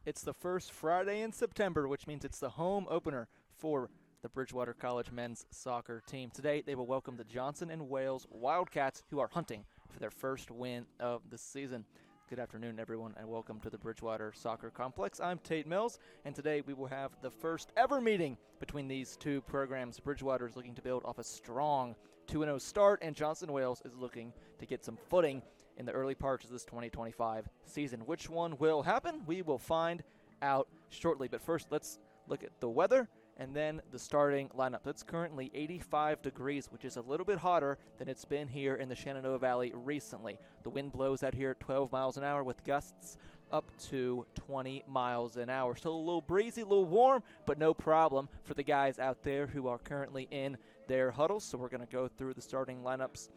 It's the first Friday in September, which means it's the home opener for the Bridgewater College men's soccer team. Today, they will welcome the Johnson & Wales Wildcats, who are hunting for their first win of the season. Good afternoon, everyone, and welcome to the Bridgewater Soccer Complex. I'm Tate Mills, and today we will have the first ever meeting between these two programs. Bridgewater is looking to build off a strong 2-0 start, and Johnson & Wales is looking to get some footing in the early parts of this 2025 season. Which one will happen? We will find out shortly. But first, let's look at the weather and then the starting lineup. It's currently 85 degrees, which is a little bit hotter than it's been here in the Shenandoah Valley recently. The wind blows out here at 12 miles an hour with gusts up to 20 miles an hour. Still a little breezy, a little warm, but no problem for the guys out there who are currently in their huddles. So we're going to go through the starting lineups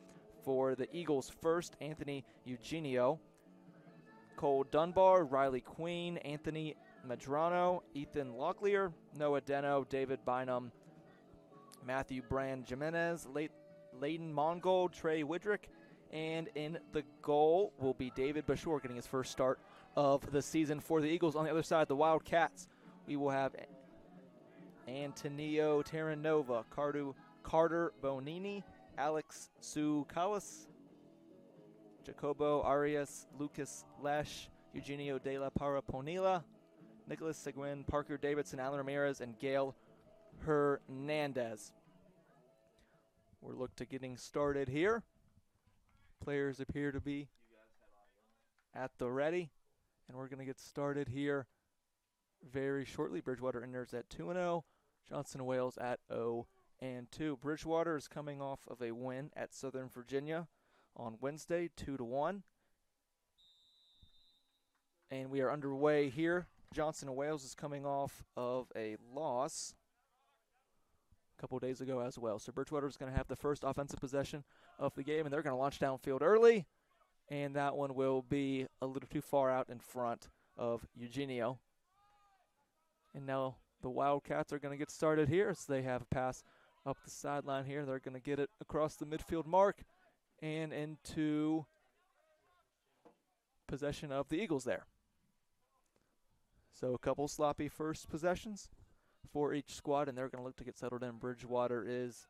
for the Eagles. First, Anthony Eugenio, Cole Dunbar, Riley Queen, Anthony Medrano, Ethan Locklear, Noah Deno, David Bynum, Matthew Brand Jimenez, Layden Mongold, Trey Widrick, and in the goal will be David Bashore getting his first start of the season for the Eagles. On the other side, the Wildcats, we will have Antonio Terranova, Carter Bonini, Alex Tsoukalas, Jacobo Arias, Lucas Lesh, Eugenio De La Paraponila, Nicholas Seguin, Parker Davidson, Alan Ramirez, and Gail Hernandez. We're looked to getting started here. Players appear to be at the ready, and we're going to get started here very shortly. Bridgewater enters at 2-0, Johnson & Wales at 0-2. Bridgewater is coming off of a win at Southern Virginia on Wednesday, 2-1. And we are underway here. Johnson & Wales is coming off of a loss a couple days ago as well. So Bridgewater is going to have the first offensive possession of the game, and they're going to launch downfield early. And that one will be a little too far out in front of Eugenio. And now the Wildcats are going to get started here. So they have a pass up the sideline here. They're going to get it across the midfield mark and into possession of the Eagles there. So a couple sloppy first possessions for each squad, and they're going to look to get settled in. Bridgewater is,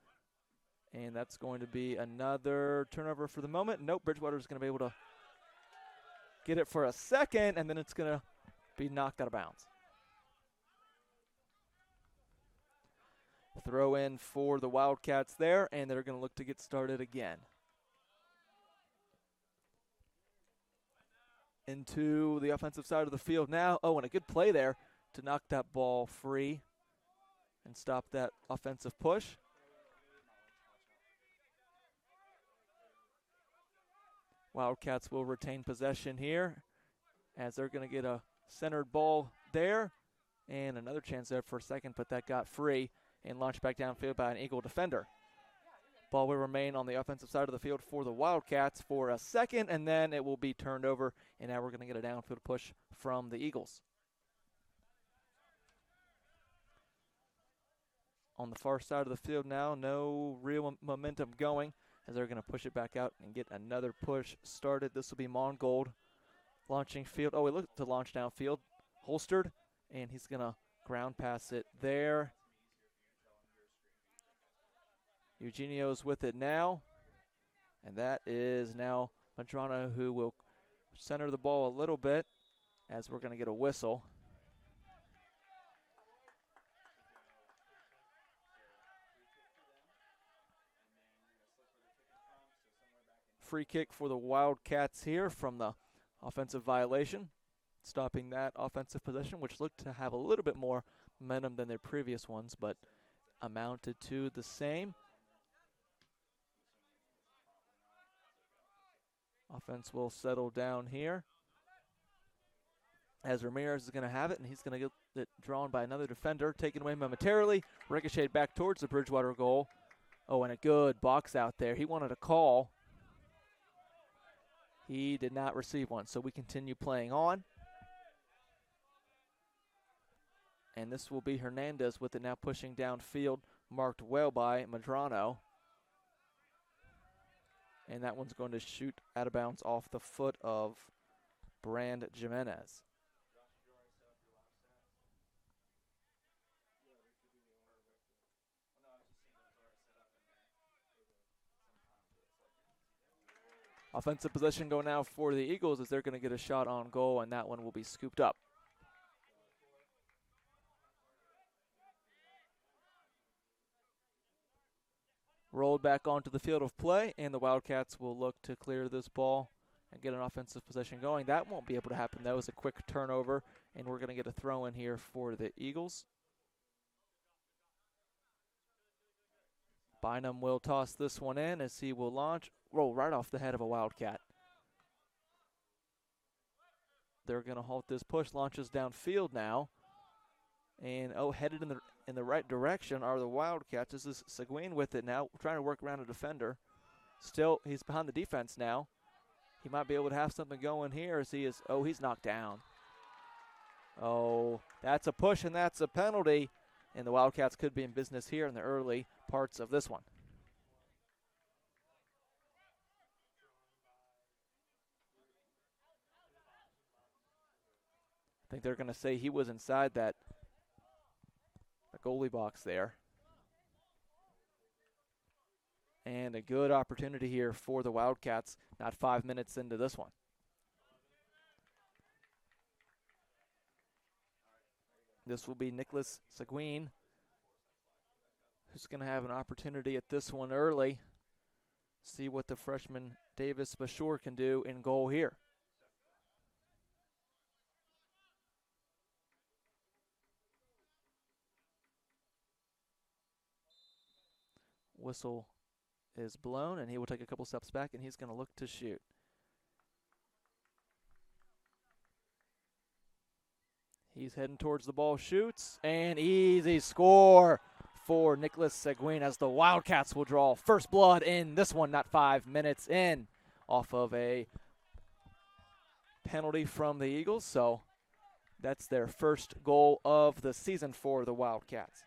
and that's going to be another turnover for the moment. Nope, Bridgewater is going to be able to get it for a second, and then it's going to be knocked out of bounds. Throw in for the Wildcats there, and they're going to look to get started again. Into the offensive side of the field now. Oh, and a good play there to knock that ball free and stop that offensive push. Wildcats will retain possession here as they're going to get a centered ball there. And another chance there for a second, but that got free and launched back downfield by an Eagle defender. Ball will remain on the offensive side of the field for the Wildcats for a second, and then it will be turned over, and now we're going to get a downfield push from the Eagles. On the far side of the field now, no real momentum going as they're going to push it back out and get another push started. This will be Mongold launching field. Oh, he looked to launch downfield, holstered, and he's going to ground pass it there. Eugenio's with it now, and that is now Medrano, who will center the ball a little bit as we're going to get a whistle. Free kick for the Wildcats here from the offensive violation, stopping that offensive possession, which looked to have a little bit more momentum than their previous ones, but amounted to the same. Offense will settle down here as Ramirez is going to have it, and he's going to get it drawn by another defender, taken away momentarily, ricocheted back towards the Bridgewater goal. Oh, and a good box out there. He wanted a call. He did not receive one, so we continue playing on. And this will be Hernandez with it now pushing downfield, marked well by Medrano. And that one's going to shoot out of bounds off the foot of Brand Jimenez. Offensive possession go now for the Eagles as they're going to get a shot on goal, and that one will be scooped up. Rolled back onto the field of play, and the Wildcats will look to clear this ball and get an offensive possession going. That won't be able to happen. That was a quick turnover, and we're going to get a throw in here for the Eagles. Bynum will toss this one in as he will roll right off the head of a Wildcat. They're going to halt this push, launches downfield now. And headed in the right direction are the Wildcats. This is Seguin with it now, trying to work around a defender. Still, he's behind the defense now. He might be able to have something going here as he's knocked down. Oh, that's a push and that's a penalty. And the Wildcats could be in business here in the early parts of this one. I think they're going to say he was inside the goalie box there. And a good opportunity here for the Wildcats, not 5 minutes into this one. This will be Nicholas Seguin, who's going to have an opportunity at this one early. See what the freshman Davis Bashore can do in goal here. Whistle is blown, and he will take a couple steps back, and he's going to look to shoot. He's heading towards the ball, shoots, and easy score for Nicholas Seguin as the Wildcats will draw first blood in this one, not 5 minutes in, off of a penalty from the Eagles. So that's their first goal of the season for the Wildcats.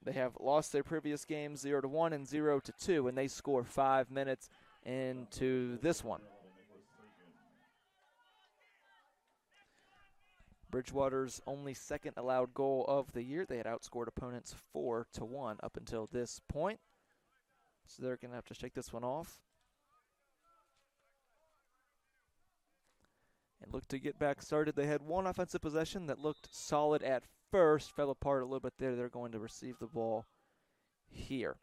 They have lost their previous games 0-1 and 0-2, and they score 5 minutes into this one. Bridgewater's only second allowed goal of the year. They had outscored opponents 4-1 up until this point. So they're going to have to shake this one off. And look to get back started. They had one offensive possession that looked solid at first, fell apart a little bit there. They're going to receive the ball here.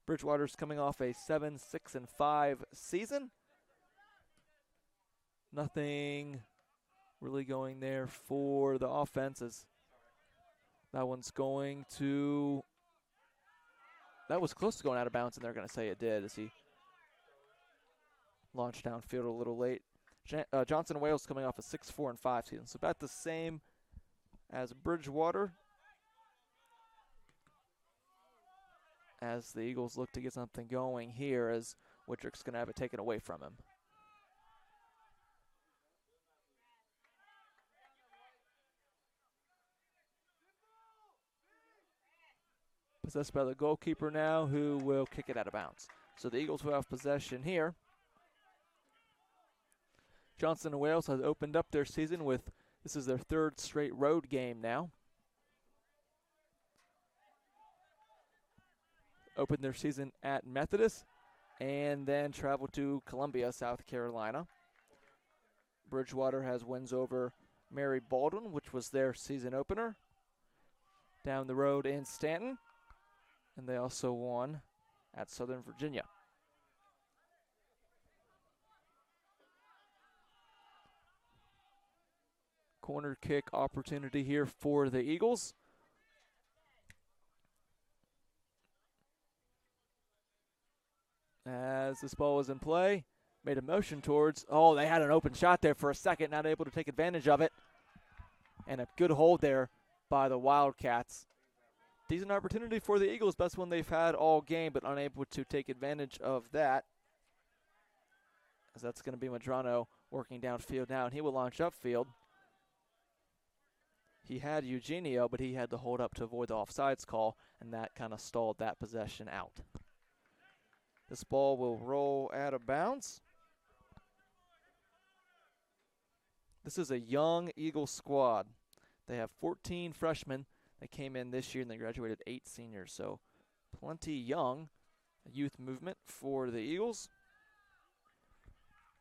Bridgewater's coming off a 7-6-5 season. Nothing really going there for the offenses. That one's going to... That was close to going out of bounds, and they're going to say it did as he launched downfield a little late. Johnson Wales coming off a 6-4-5 season, so about the same as Bridgewater, as the Eagles look to get something going here, as Wittrick's going to have it taken away from him. Possessed by the goalkeeper now, who will kick it out of bounds. So the Eagles will have possession here. Johnson and Wales has opened up their season with, this is their third straight road game now. Opened their season at Methodist and then traveled to Columbia, South Carolina. Bridgewater has wins over Mary Baldwin, which was their season opener, down the road in Stanton. And they also won at Southern Virginia. Corner kick opportunity here for the Eagles. As this ball was in play, made a motion towards, they had an open shot there for a second, not able to take advantage of it. And a good hold there by the Wildcats. Decent opportunity for the Eagles, best one they've had all game, but unable to take advantage of that. As that's going to be Madrano working downfield now, and he will launch upfield. He had Eugenio, but he had to hold up to avoid the offsides call, and that kind of stalled that possession out. This ball will roll out of bounds. This is a young Eagles squad. They have 14 freshmen. They came in this year and they graduated 8 seniors, so plenty young youth movement for the Eagles.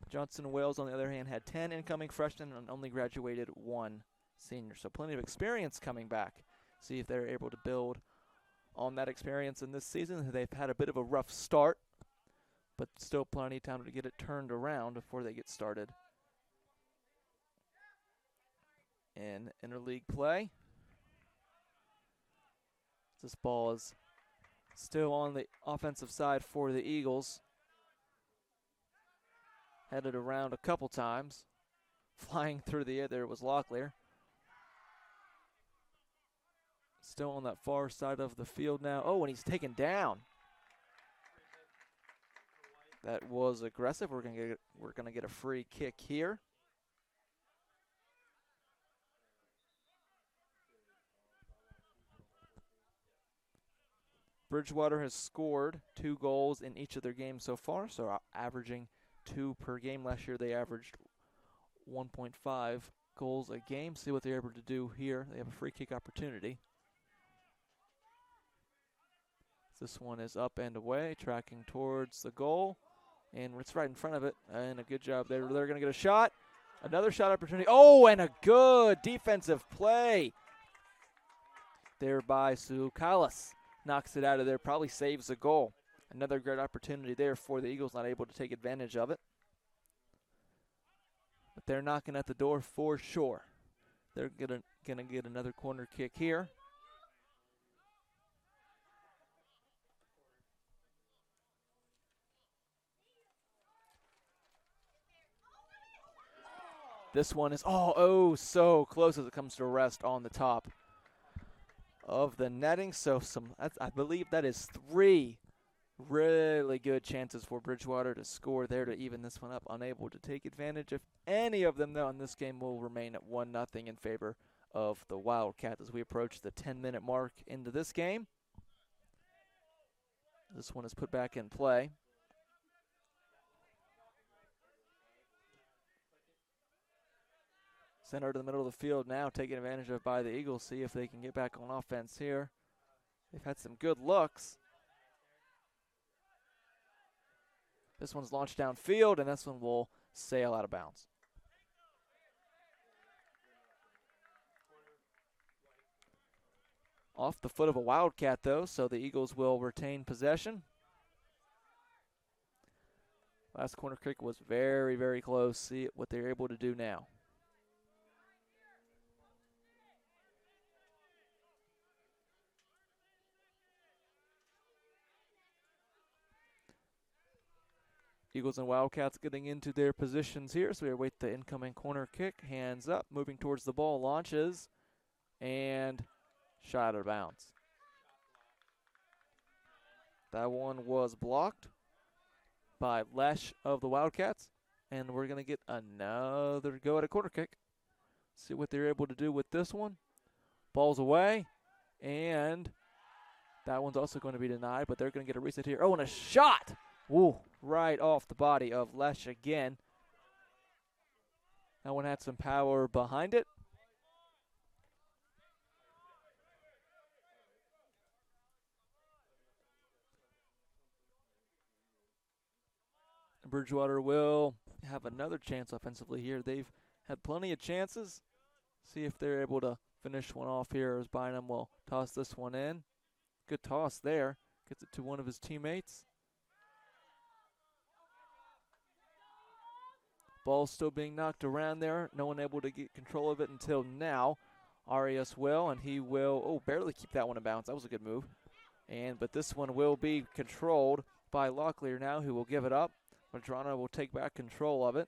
Johnson Wales, on the other hand, had 10 incoming freshmen and only graduated 1 senior. So plenty of experience coming back. See if they're able to build on that experience in this season. They've had a bit of a rough start, but still plenty of time to get it turned around before they get started in interleague play. This ball is still on the offensive side for the Eagles. Headed around a couple times. Flying through the air there was Locklear. Still on that far side of the field now. Oh, and he's taken down. That was aggressive. We're gonna get a free kick here. Bridgewater has scored 2 goals in each of their games so far, so averaging 2 per game. Last year they averaged 1.5 goals a game. See what they're able to do here. They have a free kick opportunity. This one is up and away, tracking towards the goal, and it's right in front of it, and a good job there. They're going to get a shot. Another shot opportunity. Oh, and a good defensive play there by Sukalis. Knocks it out of there, probably saves the goal. Another great opportunity there for the Eagles, not able to take advantage of it. But they're knocking at the door for sure. They're gonna get another corner kick here. This one is so close as it comes to rest on the top of the netting. So I believe that is 3 really good chances for Bridgewater to score there to even this one up. Unable to take advantage of any of them, though, and this game will remain at 1-0 in favor of the Wildcats as we approach the 10-minute mark into this game. This one is put back in play. Center to the middle of the field now, taken advantage of by the Eagles. See if they can get back on offense here. They've had some good looks. This one's launched downfield, and this one will sail out of bounds. Off the foot of a Wildcat, though, so the Eagles will retain possession. Last corner kick was very, very close. See what they're able to do now. Eagles and Wildcats getting into their positions here, so we await the incoming corner kick. Hands up, moving towards the ball, launches, and shot out of bounds. That one was blocked by Lesh of the Wildcats, and we're going to get another go at a corner kick. See what they're able to do with this one. Ball's away, and that one's also going to be denied, but they're going to get a reset here. Oh, and a shot! Ooh, right off the body of Lesh again. That one had some power behind it. Bridgewater will have another chance offensively here. They've had plenty of chances. See if they're able to finish one off here as Bynum will toss this one in. Good toss there. Gets it to one of his teammates. Ball still being knocked around there. No one able to get control of it until now. Arias will, and he will, barely keep that one in bounds. That was a good move. But this one will be controlled by Locklear now, who will give it up. Madrana will take back control of it.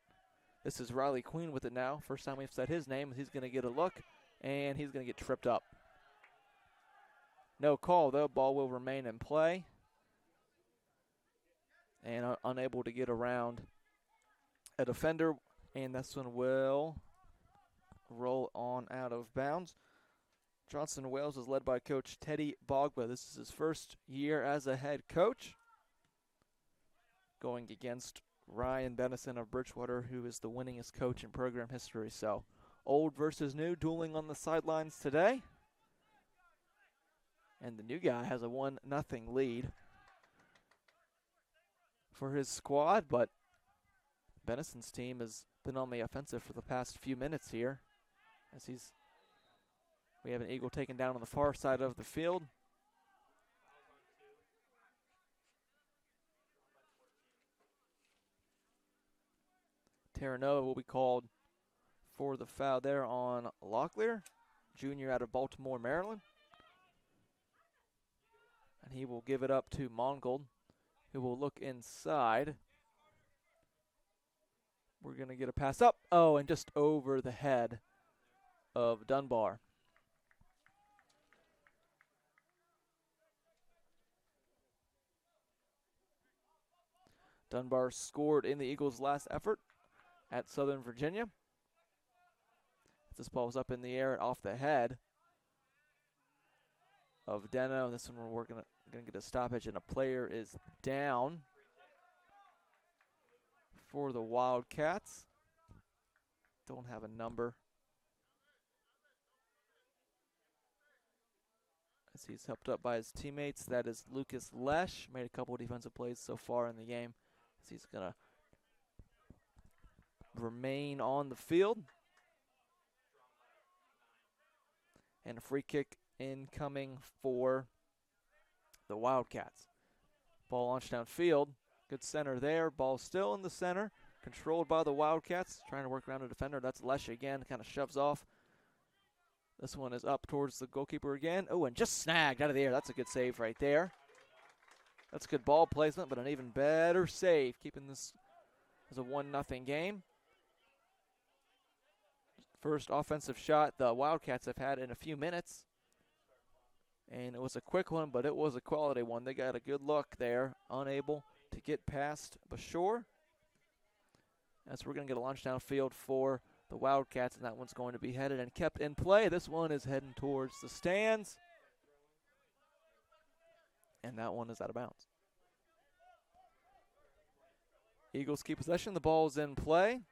This is Riley Queen with it now. First time we've said his name. He's going to get a look, and he's going to get tripped up. No call, though. Ball will remain in play. And unable to get around a defender, and this one will roll on out of bounds. Johnson Wales is led by Coach Teddy Bogba. This is his first year as a head coach, going against Ryan Dennison of Bridgewater, who is the winningest coach in program history. So old versus new, dueling on the sidelines today. And the new guy has a 1-0 lead. for his squad, but Benison's team has been on the offensive for the past few minutes here. As we have an Eagle taken down on the far side of the field. Terranova will be called for the foul there on Locklear, junior out of Baltimore, Maryland. And he will give it up to Mongold, who will look inside. We're going to get a pass up. Oh, and just over the head of Dunbar. Dunbar scored in the Eagles' last effort at Southern Virginia. This ball was up in the air and off the head of Deno. This one we're going to get a stoppage, and a player is down for the Wildcats. Don't have a number. As he's helped up by his teammates, that is Lucas Lesh. Made a couple of defensive plays so far in the game. As he's going to remain on the field. And a free kick incoming for the Wildcats. Ball launched downfield. Good center there. Ball still in the center. Controlled by the Wildcats. Trying to work around a defender. That's Lesh again. Kind of shoves off. This one is up towards the goalkeeper again. Oh, and just snagged out of the air. That's a good save right there. That's good ball placement, but an even better save. Keeping this as a 1-0 game. First offensive shot the Wildcats have had in a few minutes. And it was a quick one, but it was a quality one. They got a good look there, unable to get past Bashore. As we're going to get a launch downfield for the Wildcats, and that one's going to be headed and kept in play. This one is heading towards the stands. And that one is out of bounds. Eagles keep possession. The ball's in play.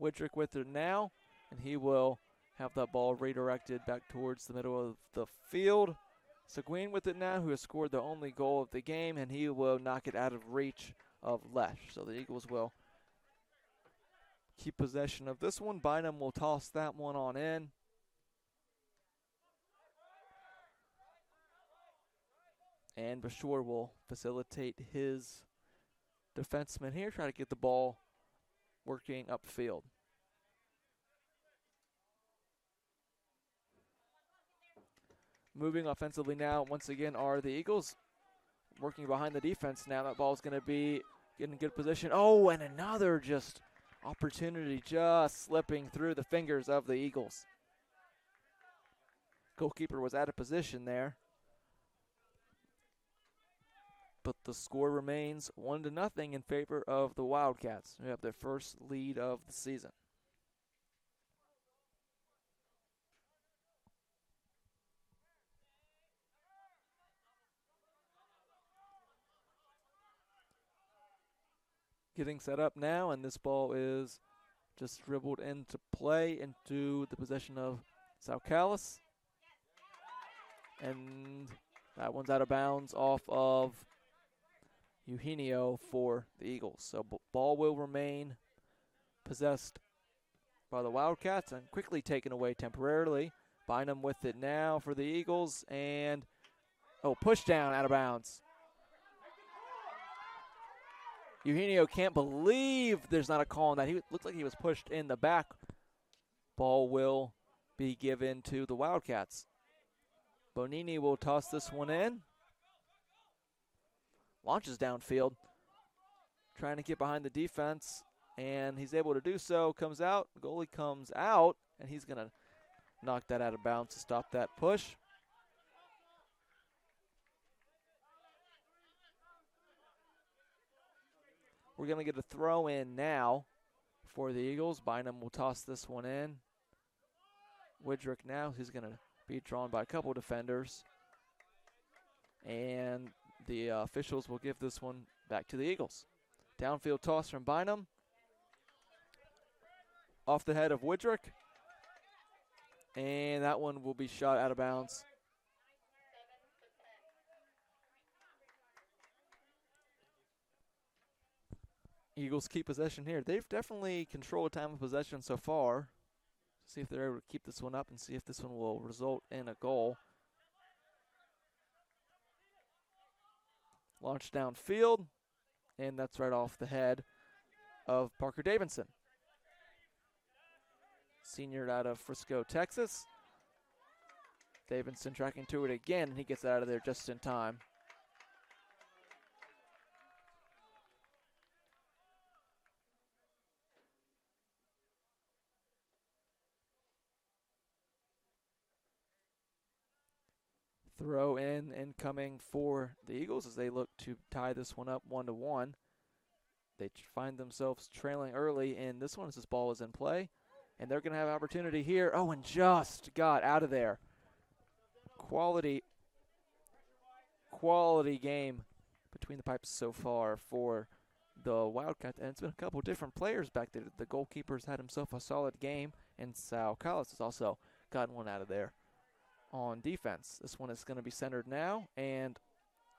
Widrick with it now, and he will have that ball redirected back towards the middle of the field. Seguin with it now, who has scored the only goal of the game, and he will knock it out of reach of Lesh. So the Eagles will keep possession of this one. Bynum will toss that one on in. And Bashore will facilitate his defenseman here, try to get the ball working upfield. Moving offensively now, once again, are the Eagles. Working behind the defense now. That ball's going to be in good position. Oh, and another just opportunity just slipping through the fingers of the Eagles. Goalkeeper was out of position there. But the score remains 1-0 in favor of the Wildcats, who have their first lead of the season. Getting set up now, and this ball is just dribbled into play into the possession of Saukalis. And that one's out of bounds off of Eugenio for the Eagles. So ball will remain possessed by the Wildcats and quickly taken away temporarily. Bynum with it now for the Eagles, and push down out of bounds. Eugenio can't believe there's not a call on that. He looked like he was pushed in the back. Ball will be given to the Wildcats. Bonini will toss this one in. Launches downfield, trying to get behind the defense, and he's able to do so. Comes out, goalie comes out, and he's going to knock that out of bounds to stop that push. We're going to get a throw in now for the Eagles. Bynum will toss this one in. Widrick now, he's going to be drawn by a couple defenders. And the officials will give this one back to the Eagles. Downfield toss from Bynum. Off the head of Widrick. And that one will be shot out of bounds. Eagles keep possession here. They've definitely controlled time of possession so far. See if they're able to keep this one up and see if this one will result in a goal. Launch downfield, and that's right off the head of Parker Davidson. Senior out of Frisco, Texas. Davidson tracking to it again, and he gets out of there just in time. Throw in incoming for the Eagles as they look to tie this one up 1-1. They find themselves trailing early, and this one as this ball is in play. And they're going to have opportunity here. Oh, and just got out of there. Quality game between the pipes so far for the Wildcats. And it's been a couple different players back there. The goalkeeper's had himself a solid game, and Sal Collis has also gotten one out of there on defense. This one is going to be centered now, and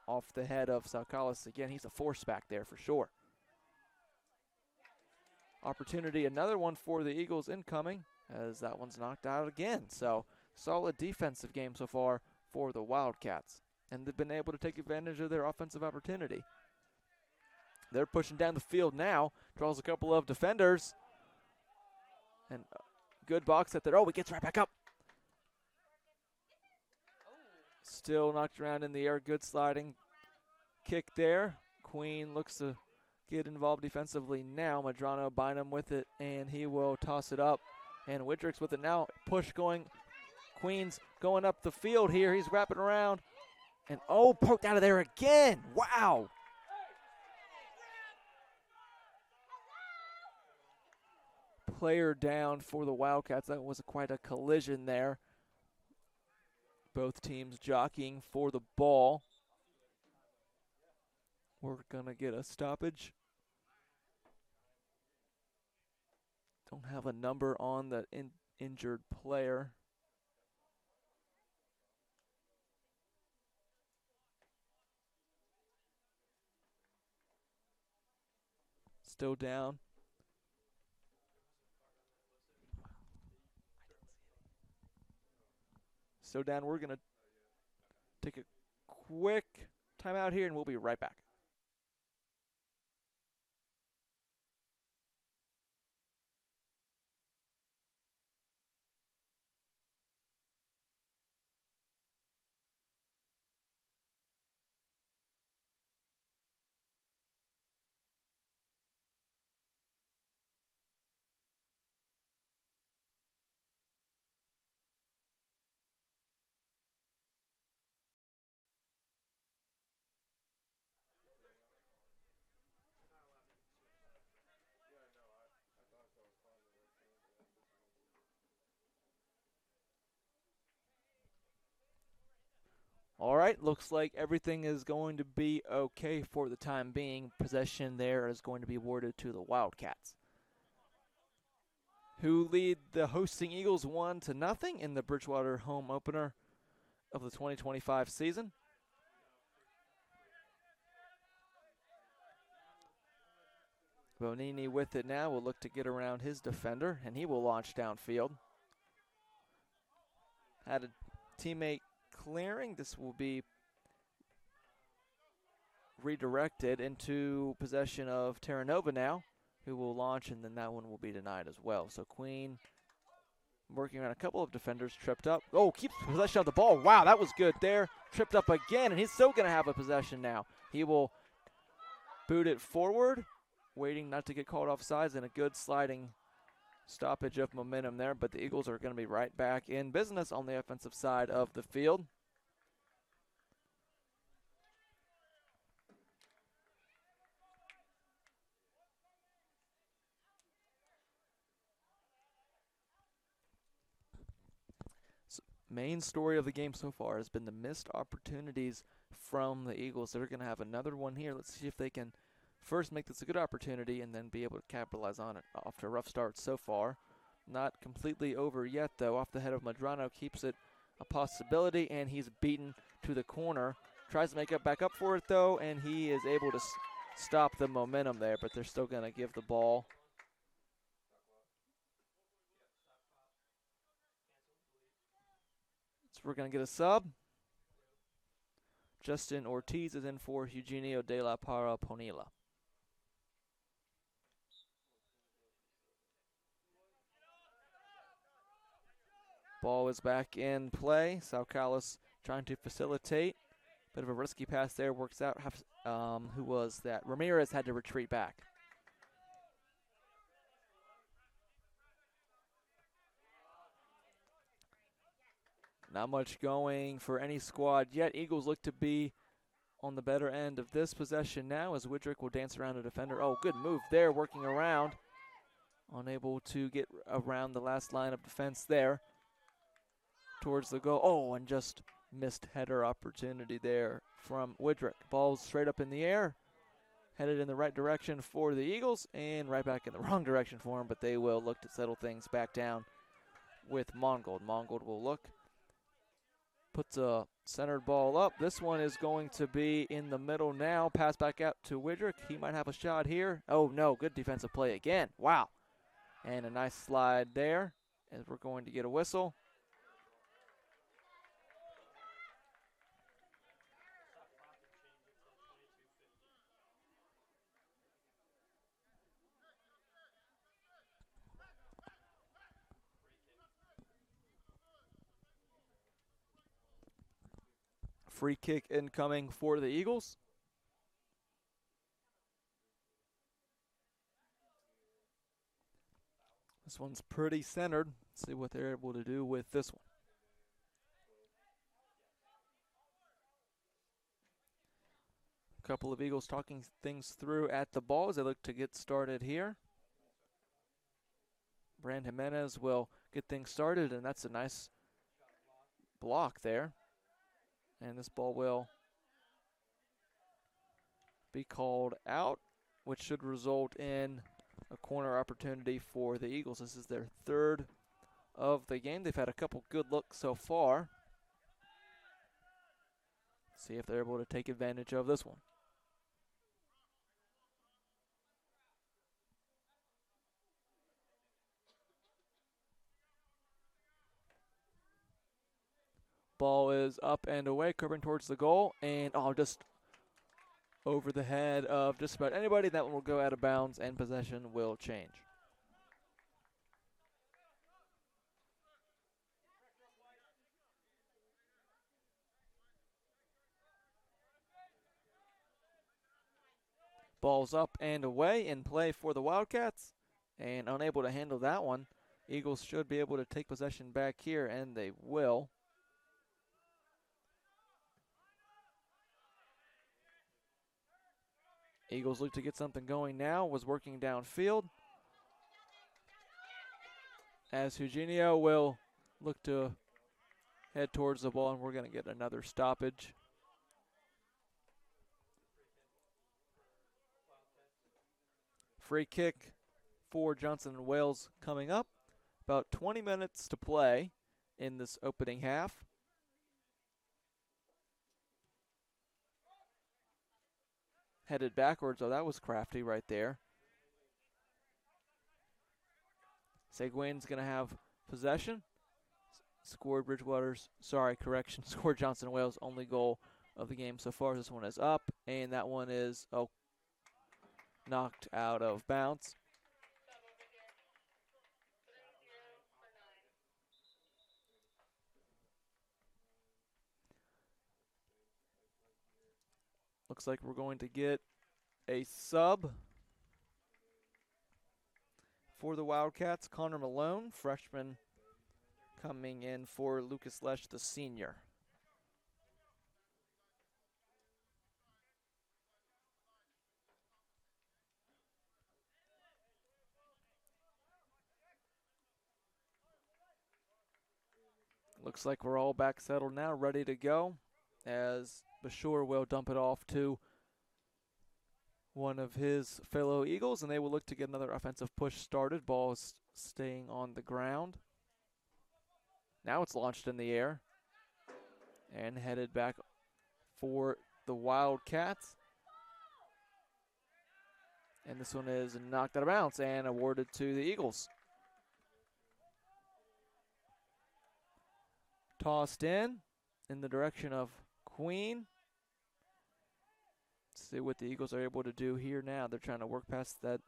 off the head of Sal Collis again. He's a force back there for sure. Opportunity, another one for the Eagles incoming, as that one's knocked out again. So solid defensive game so far for the Wildcats, and they've been able to take advantage of their offensive opportunity. They're pushing down the field now, draws a couple of defenders, and good box set there. Oh, he gets right back up. Still knocked around in the air, good sliding kick there. Queen looks to get involved defensively now. Madrano Bynum with it, and he will toss it up. And Widricks with it now. Push going. Queen's going up the field here. He's wrapping around. And poked out of there again. Wow. Player down for the Wildcats. That was quite a collision there. Both teams jockeying for the ball. We're going to get a stoppage. Don't have a number on the injured player. Still down. Still down. We're going to take a quick timeout here, and we'll be right back. All right, looks like everything is going to be okay for the time being. Possession there is going to be awarded to the Wildcats, who lead the hosting Eagles 1-0 in the Bridgewater home opener of the 2025 season. Bonini with it now will look to get around his defender, and he will launch downfield. Had a teammate clearing. This will be redirected into possession of Terranova now, who will launch, and then that one will be denied as well. So Queen working around a couple of defenders, tripped up. Oh, keeps possession of the ball. Wow, that was good there. Tripped up again, and he's still going to have a possession now. He will boot it forward, waiting not to get called offsides, and a good sliding stoppage of momentum there, but the Eagles are going to be right back in business on the offensive side of the field. Main story of the game so far has been the missed opportunities from the Eagles. They're going to have another one here. Let's see if they can first make this a good opportunity and then be able to capitalize on it after a rough start so far. Not completely over yet, though. Off the head of Madrano, keeps it a possibility, and he's beaten to the corner. Tries to make it back up for it, though, and he is able to stop the momentum there, but they're still going to give the ball. So we're going to get a sub. Justin Ortiz is in for Eugenio de la Parra Ponila. Ball is back in play. Saucalis trying to facilitate. Bit of a risky pass there. Works out. Who was that? Ramirez had to retreat back. Not much going for any squad yet. Eagles look to be on the better end of this possession now as Widrick will dance around a defender. Oh, good move there, working around. Unable to get around the last line of defense there. Towards the goal. Oh, and just missed header opportunity there from Widrick. Ball's straight up in the air. Headed in the right direction for the Eagles and right back in the wrong direction for them, but they will look to settle things back down with Mongold. Mongold will look. Puts a centered ball up. This one is going to be in the middle now. Pass back out to Widrick. He might have a shot here. Oh, no. Good defensive play again. Wow. And a nice slide there as we're going to get a whistle. Free kick incoming for the Eagles. This one's pretty centered. Let's see what they're able to do with this one. A couple of Eagles talking things through at the ball as they look to get started here. Brand Jimenez will get things started, and that's a nice block there. And this ball will be called out, which should result in a corner opportunity for the Eagles. This is their third of the game. They've had a couple good looks so far. See if they're able to take advantage of this one. Ball is up and away, curving towards the goal, and just over the head of just about anybody. That one will go out of bounds, and possession will change. Ball's up and away in play for the Wildcats, and unable to handle that one. Eagles should be able to take possession back here, and they will. Eagles look to get something going now. Was working downfield. As Eugenio will look to head towards the ball, and we're going to get another stoppage. Free kick for Johnson and Wales coming up. About 20 minutes to play in this opening half. Headed backwards. Oh, that was crafty right there. Seguin's going to have possession. Scored scored Johnson Wales' only goal of the game so far. This one is up, and that one is knocked out of bounds. Looks like we're going to get a sub for the Wildcats. Connor Malone, freshman, coming in for Lucas Lesh, the senior. Looks like we're all back settled now, ready to go, as Bashur will dump it off to one of his fellow Eagles, and they will look to get another offensive push started. Ball is staying on the ground. Now it's launched in the air and headed back for the Wildcats. And this one is knocked out of bounds and awarded to the Eagles. Tossed in the direction of Queen. Let's see what the Eagles are able to do here now. They're trying to work past that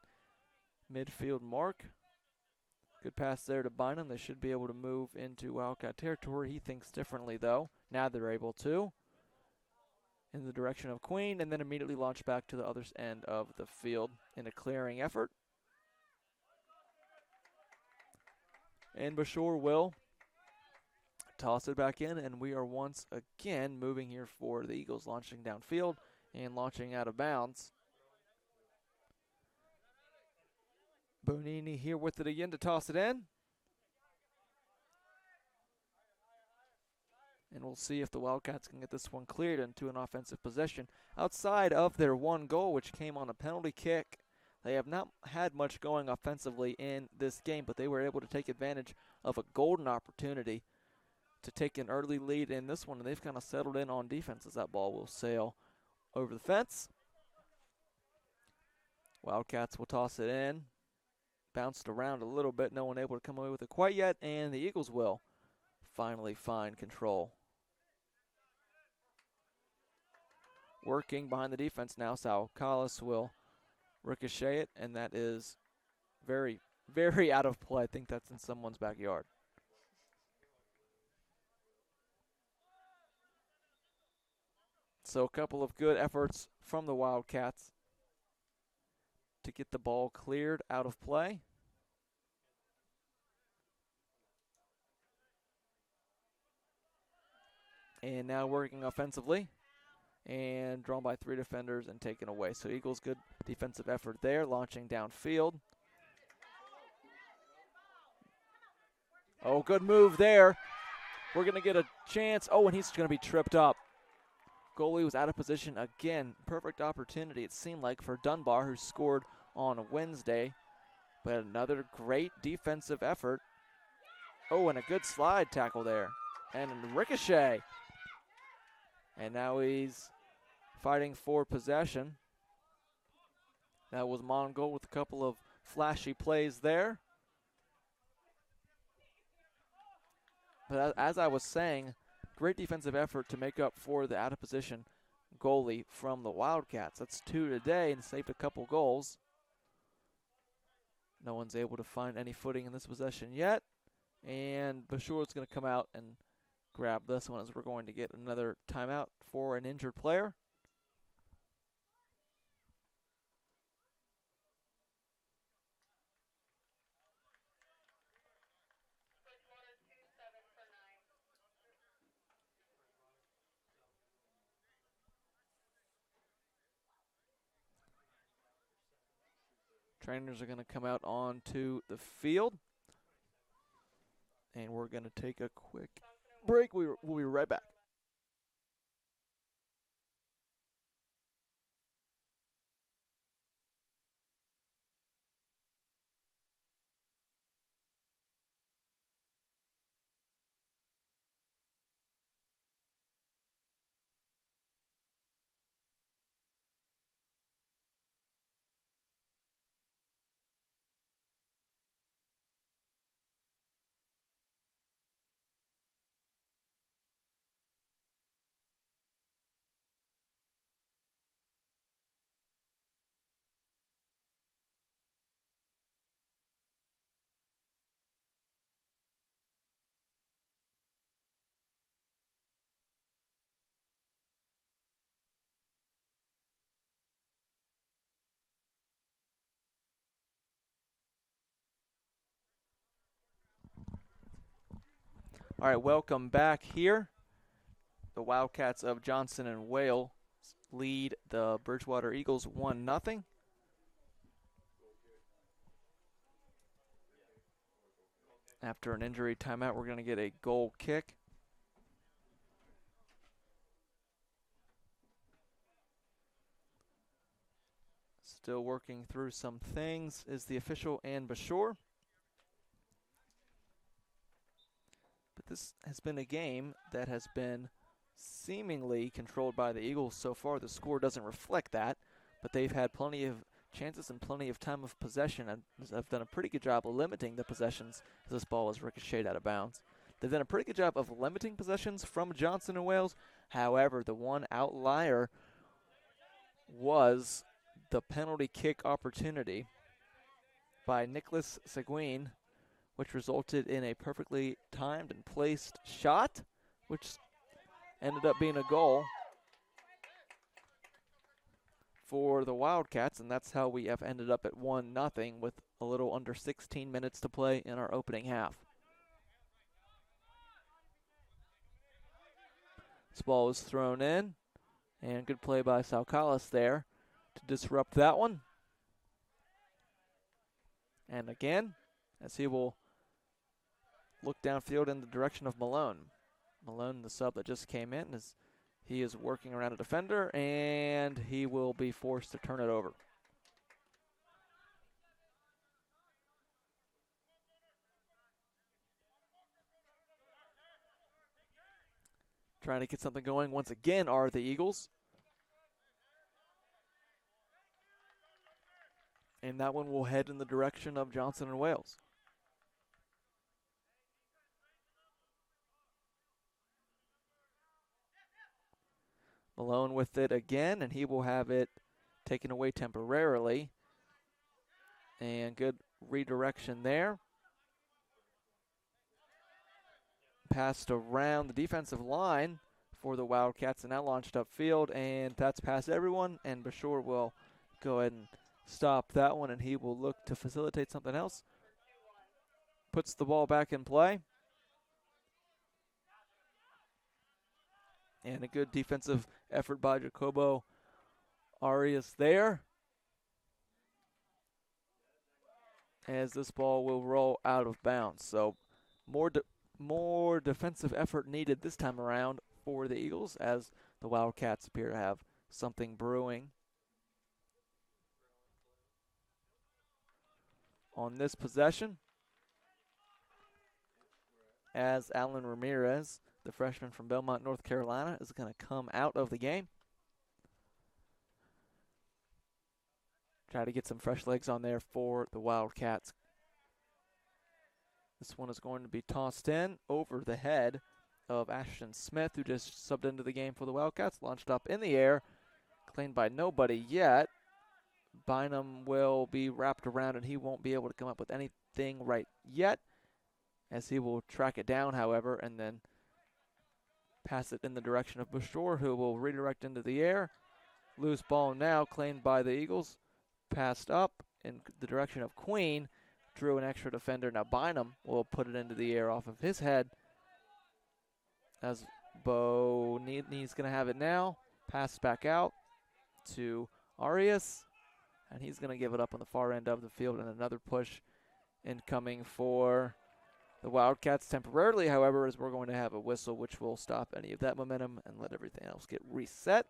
midfield mark. Good pass there to Bynum. They should be able to move into Wildcat territory. He thinks differently, though. Now they're able to. In the direction of Queen, and then immediately launch back to the other end of the field in a clearing effort. And Bashor will toss it back in, and we are once again moving here for the Eagles, launching downfield and launching out of bounds. Bonini here with it again to toss it in. And we'll see if the Wildcats can get this one cleared into an offensive possession. Outside of their one goal, which came on a penalty kick, they have not had much going offensively in this game, but they were able to take advantage of a golden opportunity to take an early lead in this one, and they've kind of settled in on defense as that ball will sail over the fence. Wildcats will toss it in. Bounced around a little bit, no one able to come away with it quite yet, and the Eagles will finally find control. Working behind the defense now, Sal Collis will ricochet it, and that is very, very out of play. I think that's in someone's backyard. So a couple of good efforts from the Wildcats to get the ball cleared out of play. And now working offensively. And drawn by 3 defenders and taken away. So Eagles, good defensive effort there, launching downfield. Oh, good move there. We're going to get a chance. Oh, and he's going to be tripped up. Goalie was out of position again. Perfect opportunity, it seemed like, for Dunbar, who scored on Wednesday. But another great defensive effort. Oh, and a good slide tackle there. And a ricochet. And now he's fighting for possession. That was Mongol with a couple of flashy plays there. But as I was saying, great defensive effort to make up for the out-of-position goalie from the Wildcats. That's 2 today and saved a couple goals. No one's able to find any footing in this possession yet. And Bashor's going to come out and grab this one as we're going to get another timeout for an injured player. Trainers are going to come out onto the field. And we're going to take a quick break. We'll be right back. All right, welcome back here. The Wildcats of Johnson and Wales lead the Bridgewater Eagles 1-0. After an injury timeout, we're going to get a goal kick. Still working through some things is the official and Bashor. But this has been a game that has been seemingly controlled by the Eagles so far. The score doesn't reflect that, but they've had plenty of chances and plenty of time of possession, and have done a pretty good job of limiting the possessions as this ball is ricocheted out of bounds. They've done a pretty good job of limiting possessions from Johnson and Wales. However, the one outlier was the penalty kick opportunity by Nicholas Seguin, which resulted in a perfectly timed and placed shot, which ended up being a goal for the Wildcats, and that's how we have ended up at 1-0 with a little under 16 minutes to play in our opening half. This ball was thrown in, and good play by Saukalis there to disrupt that one. And again, as he will look downfield in the direction of Malone. Malone, the sub that just came in, he is working around a defender, and he will be forced to turn it over. Trying to get something going once again are the Eagles. And that one will head in the direction of Johnson and Wales. Malone with it again, and he will have it taken away temporarily. And good redirection there. Passed around the defensive line for the Wildcats and now launched upfield, and that's past everyone, and Bashor will go ahead and stop that one, and he will look to facilitate something else. Puts the ball back in play. And a good defensive effort by Jacobo Arias there, as this ball will roll out of bounds. So more defensive effort needed this time around for the Eagles, as the Wildcats appear to have something brewing on this possession, as Alan Ramirez, the freshman from Belmont, North Carolina, is going to come out of the game. Try to get some fresh legs on there for the Wildcats. This one is going to be tossed in over the head of Ashton Smith, who just subbed into the game for the Wildcats. Launched up in the air, claimed by nobody yet. Bynum will be wrapped around, and he won't be able to come up with anything right yet, as he will track it down, however, and then pass it in the direction of Bashor, who will redirect into the air. Loose ball now claimed by the Eagles. Passed up in the direction of Queen. Drew an extra defender. Now Bynum will put it into the air off of his head, as Bo Need's going to have it now. Pass back out to Arias, and he's going to give it up on the far end of the field, and another push incoming for the Wildcats temporarily, however, as we're going to have a whistle which will stop any of that momentum and let everything else get reset.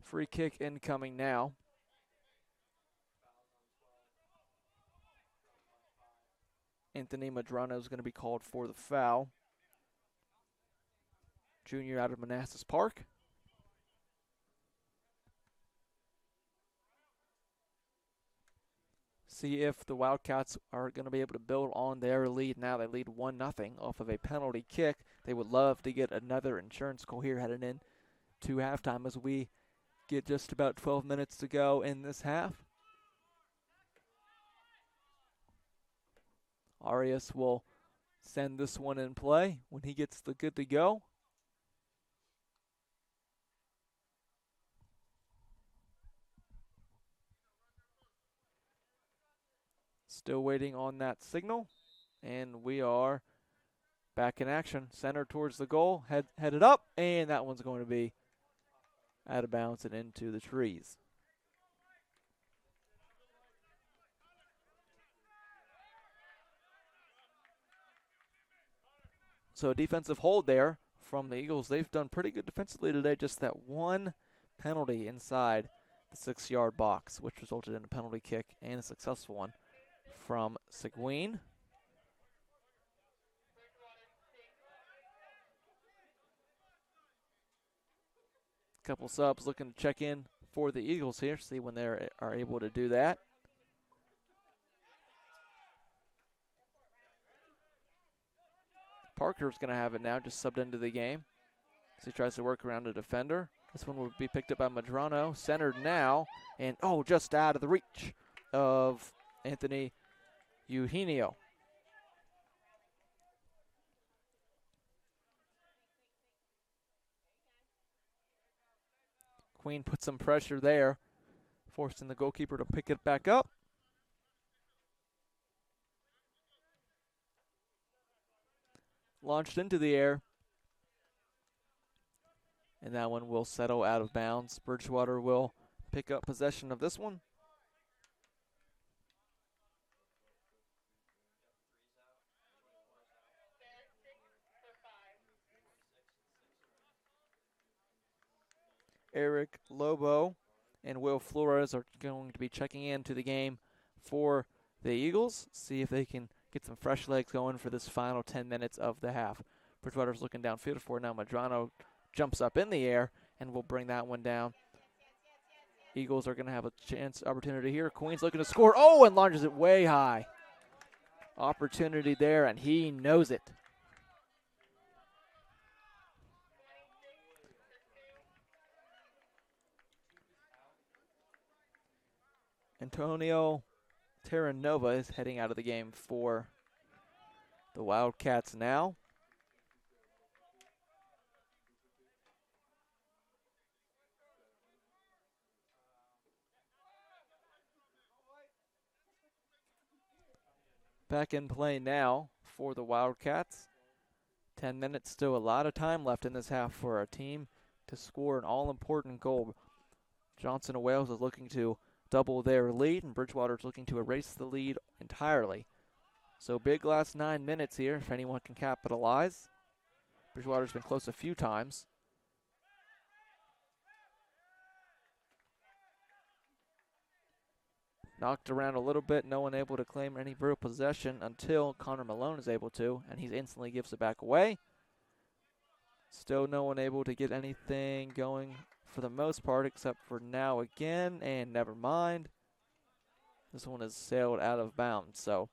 Free kick incoming now. Anthony Madrano is going to be called for the foul. Junior out of Manassas Park. See if the Wildcats are going to be able to build on their lead now. They lead 1-0 off of a penalty kick. They would love to get another insurance goal here heading in to halftime, as we get just about 12 minutes to go in this half. Arias will send this one in play when he gets the good to go. Still waiting on that signal, and we are back in action. Center towards the goal, headed up, and that one's going to be out of bounds and into the trees. So a defensive hold there from the Eagles. They've done pretty good defensively today. Just that one penalty inside the 6-yard box, which resulted in a penalty kick and a successful one from Seguin. couple subs looking to check in for the Eagles here, see when they are able to do that. Parker's going to have it now, just subbed into the game. As he tries to work around a defender. This one will be picked up by Madrano. Centered now, and just out of the reach of Anthony Eugenio. Queen put some pressure there, forcing the goalkeeper to pick it back up. Launched into the air. And that one will settle out of bounds. Bridgewater will pick up possession of this one. Eric Lobo and Will Flores are going to be checking into the game for the Eagles. See if they can get some fresh legs going for this final 10 minutes of the half. Bridgewater's looking downfield for it now. Madrano jumps up in the air and will bring that one down. Eagles are going to have a opportunity here. Queen's looking to score. And launches it way high. Opportunity there, and he knows it. Antonio Terranova is heading out of the game for the Wildcats now. Back in play now for the Wildcats. 10 minutes, still a lot of time left in this half for our team to score an all-important goal. Johnson and Wales is looking to double their lead, and Bridgewater is looking to erase the lead entirely. So big last 9 minutes here, if anyone can capitalize. Bridgewater's been close a few times. Knocked around a little bit, no one able to claim any real possession until Connor Malone is able to, and he instantly gives it back away. Still no one able to get anything going for the most part, except for now again, and never mind. This one is sailed out of bounds, so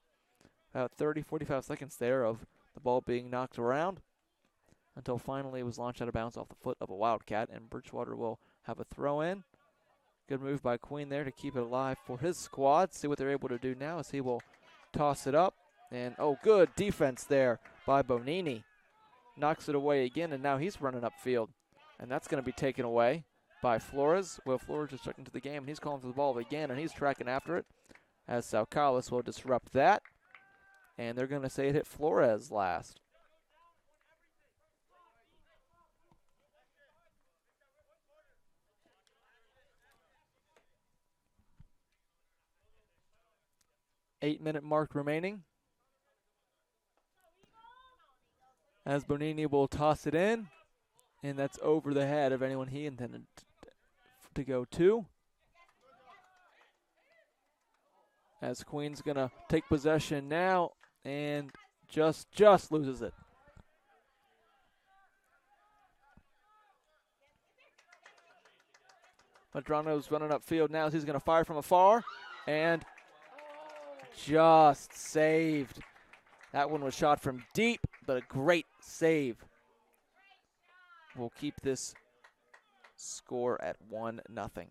about 45 seconds there of the ball being knocked around until finally it was launched out of bounds off the foot of a Wildcat, and Bridgewater will have a throw in. Good move by Queen there to keep it alive for his squad. See what they're able to do now as he will toss it up. And, good defense there by Bonini. Knocks it away again, and now he's running upfield. And that's going to be taken away by Flores. Will Flores is checking to the game, and he's calling for the ball again, and he's tracking after it as Saucalis will disrupt that. And they're going to say it hit Flores last. Eight-minute mark remaining. As Bonini will toss it in, and that's over the head of anyone he intended to go to. As Queen's going to take possession now and just loses it. Madrano's running upfield now as he's going to fire from afar, and just saved. That one was shot from deep, but a great save. We'll keep this score at 1-0.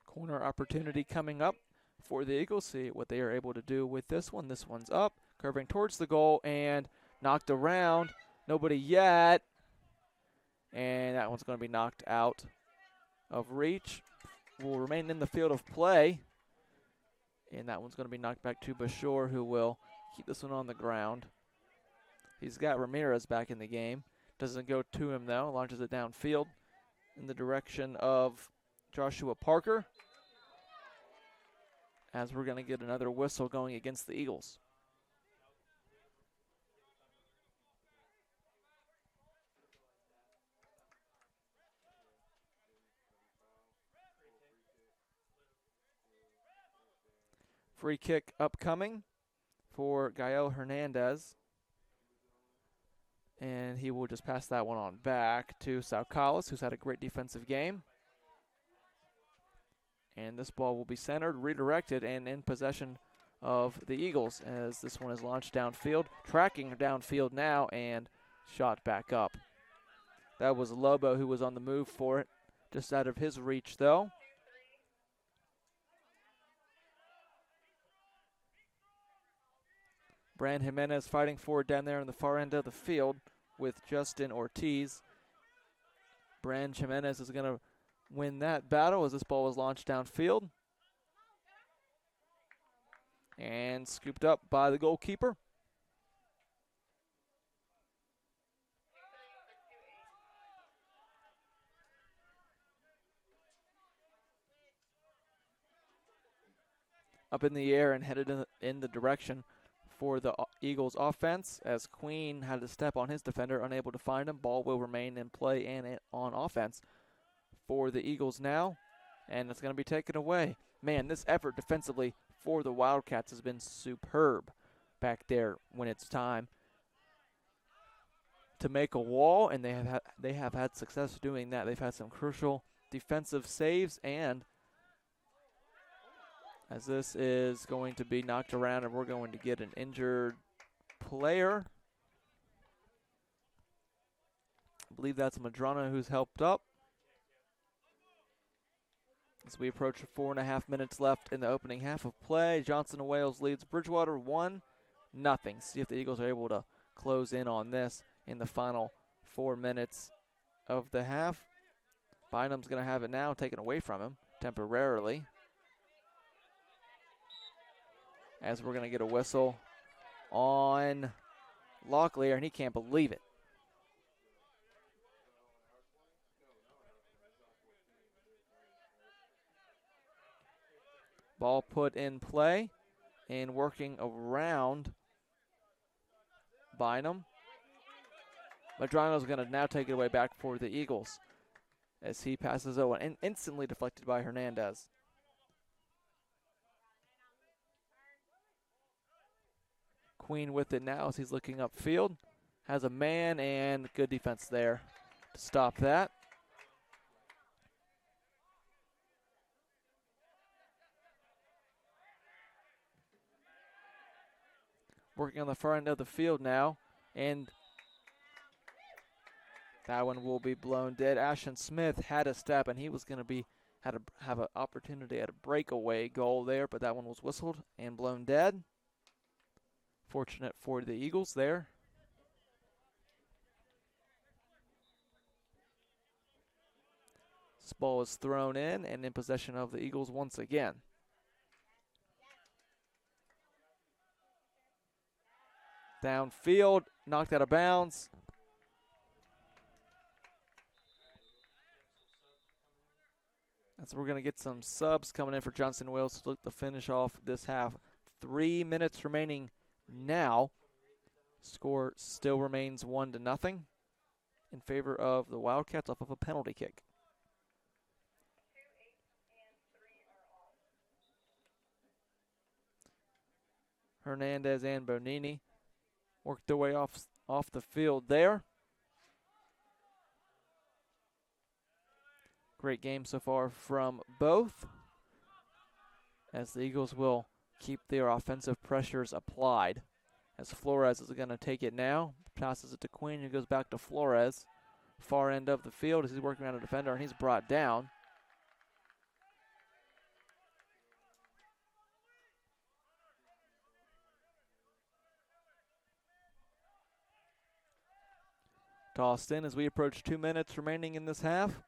Corner opportunity coming up for the Eagles. See what they are able to do with this one. This one's up, curving towards the goal, and knocked around. Nobody yet. And that one's going to be knocked out of reach. Will remain in the field of play. And that one's going to be knocked back to Bashor, who will keep this one on the ground. He's got Ramirez back in the game. Doesn't go to him, though. Launches it downfield in the direction of Joshua Parker, as we're going to get another whistle going against the Eagles. Free kick upcoming for Gael Hernandez. And he will just pass that one on back to Saukalis, who's had a great defensive game. And this ball will be centered, redirected, and in possession of the Eagles as this one is launched downfield. Tracking downfield now and shot back up. That was Lobo who was on the move for it. Just out of his reach, though. Brand Jimenez fighting for it down there in the far end of the field with Justin Ortiz. Brand Jimenez is going to win that battle as this ball was launched downfield. And scooped up by the goalkeeper. Up in the air and headed in the direction for the Eagles offense as Queen had to step on his defender, unable to find him. Ball will remain in play and on offense for the Eagles now, and it's going to be taken away. Man, this effort defensively for the Wildcats has been superb back there when it's time to make a wall, and they have had success doing that. They've had some crucial defensive saves, and as this is going to be knocked around and we're going to get an injured player. I believe that's Madrana who's helped up. As we approach 4.5 minutes left in the opening half of play, Johnson and Wales leads Bridgewater 1-0. See if the Eagles are able to close in on this in the final 4 minutes of the half. Bynum's going to have it now taken away from him temporarily, as we're going to get a whistle on Locklear, and he can't believe it. Ball put in play and working around Bynum. Madrano's going to now take it away back for the Eagles as he passes Owen, and instantly deflected by Hernandez. Queen with it now as he's looking upfield. Has a man and good defense there to stop that. Working on the far end of the field now, and that one will be blown dead. Ashton Smith had a step, and he was going to have an opportunity at a breakaway goal there, but that one was whistled and blown dead. Fortunate for the Eagles there. This ball is thrown in and in possession of the Eagles once again. Downfield, knocked out of bounds. So we're going to get some subs coming in for Johnson Wales to look to finish off this half. 3 minutes remaining now. Score still remains 1-0 in favor of the Wildcats off of a penalty kick. Hernandez and Bonini worked their way off the field there. Great game so far from both, as the Eagles will keep their offensive pressures applied. As Flores is going to take it now, passes it to Queen, who goes back to Flores. Far end of the field as he's working around a defender, and he's brought down. Tossed in as we approach 2 minutes remaining in this half.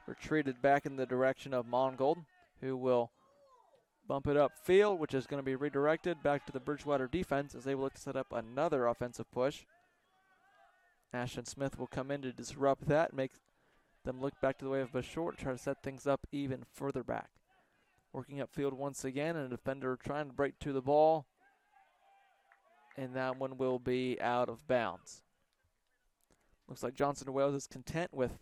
Retreated back in the direction of Mongold, who will bump it upfield, which is going to be redirected back to the Bridgewater defense as they will look to set up another offensive push. Ashton Smith will come in to disrupt that, make them look back to the way of Bashort, try to set things up even further back. Working upfield once again, and a defender trying to break to the ball, and that one will be out of bounds. Looks like Johnson Wales is content with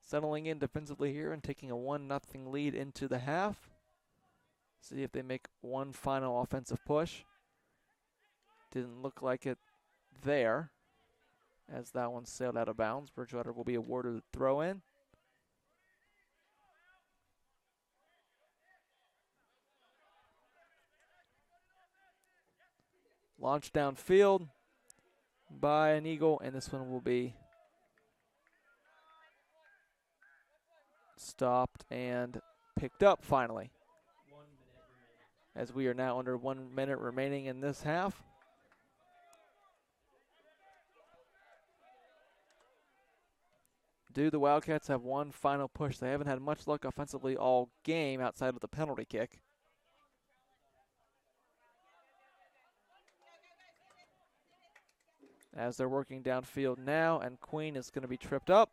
settling in defensively here and taking a 1-0 lead into the half. See if they make one final offensive push. Didn't look like it there, as that one sailed out of bounds. Bridgewater will be awarded a throw-in. Launched downfield by an Eagle, and this one will be stopped and picked up finally, as we are now under 1 minute remaining in this half. Do the Wildcats have one final push? They haven't had much luck offensively all game outside of the penalty kick. As they're working downfield now, and Queen is going to be tripped up.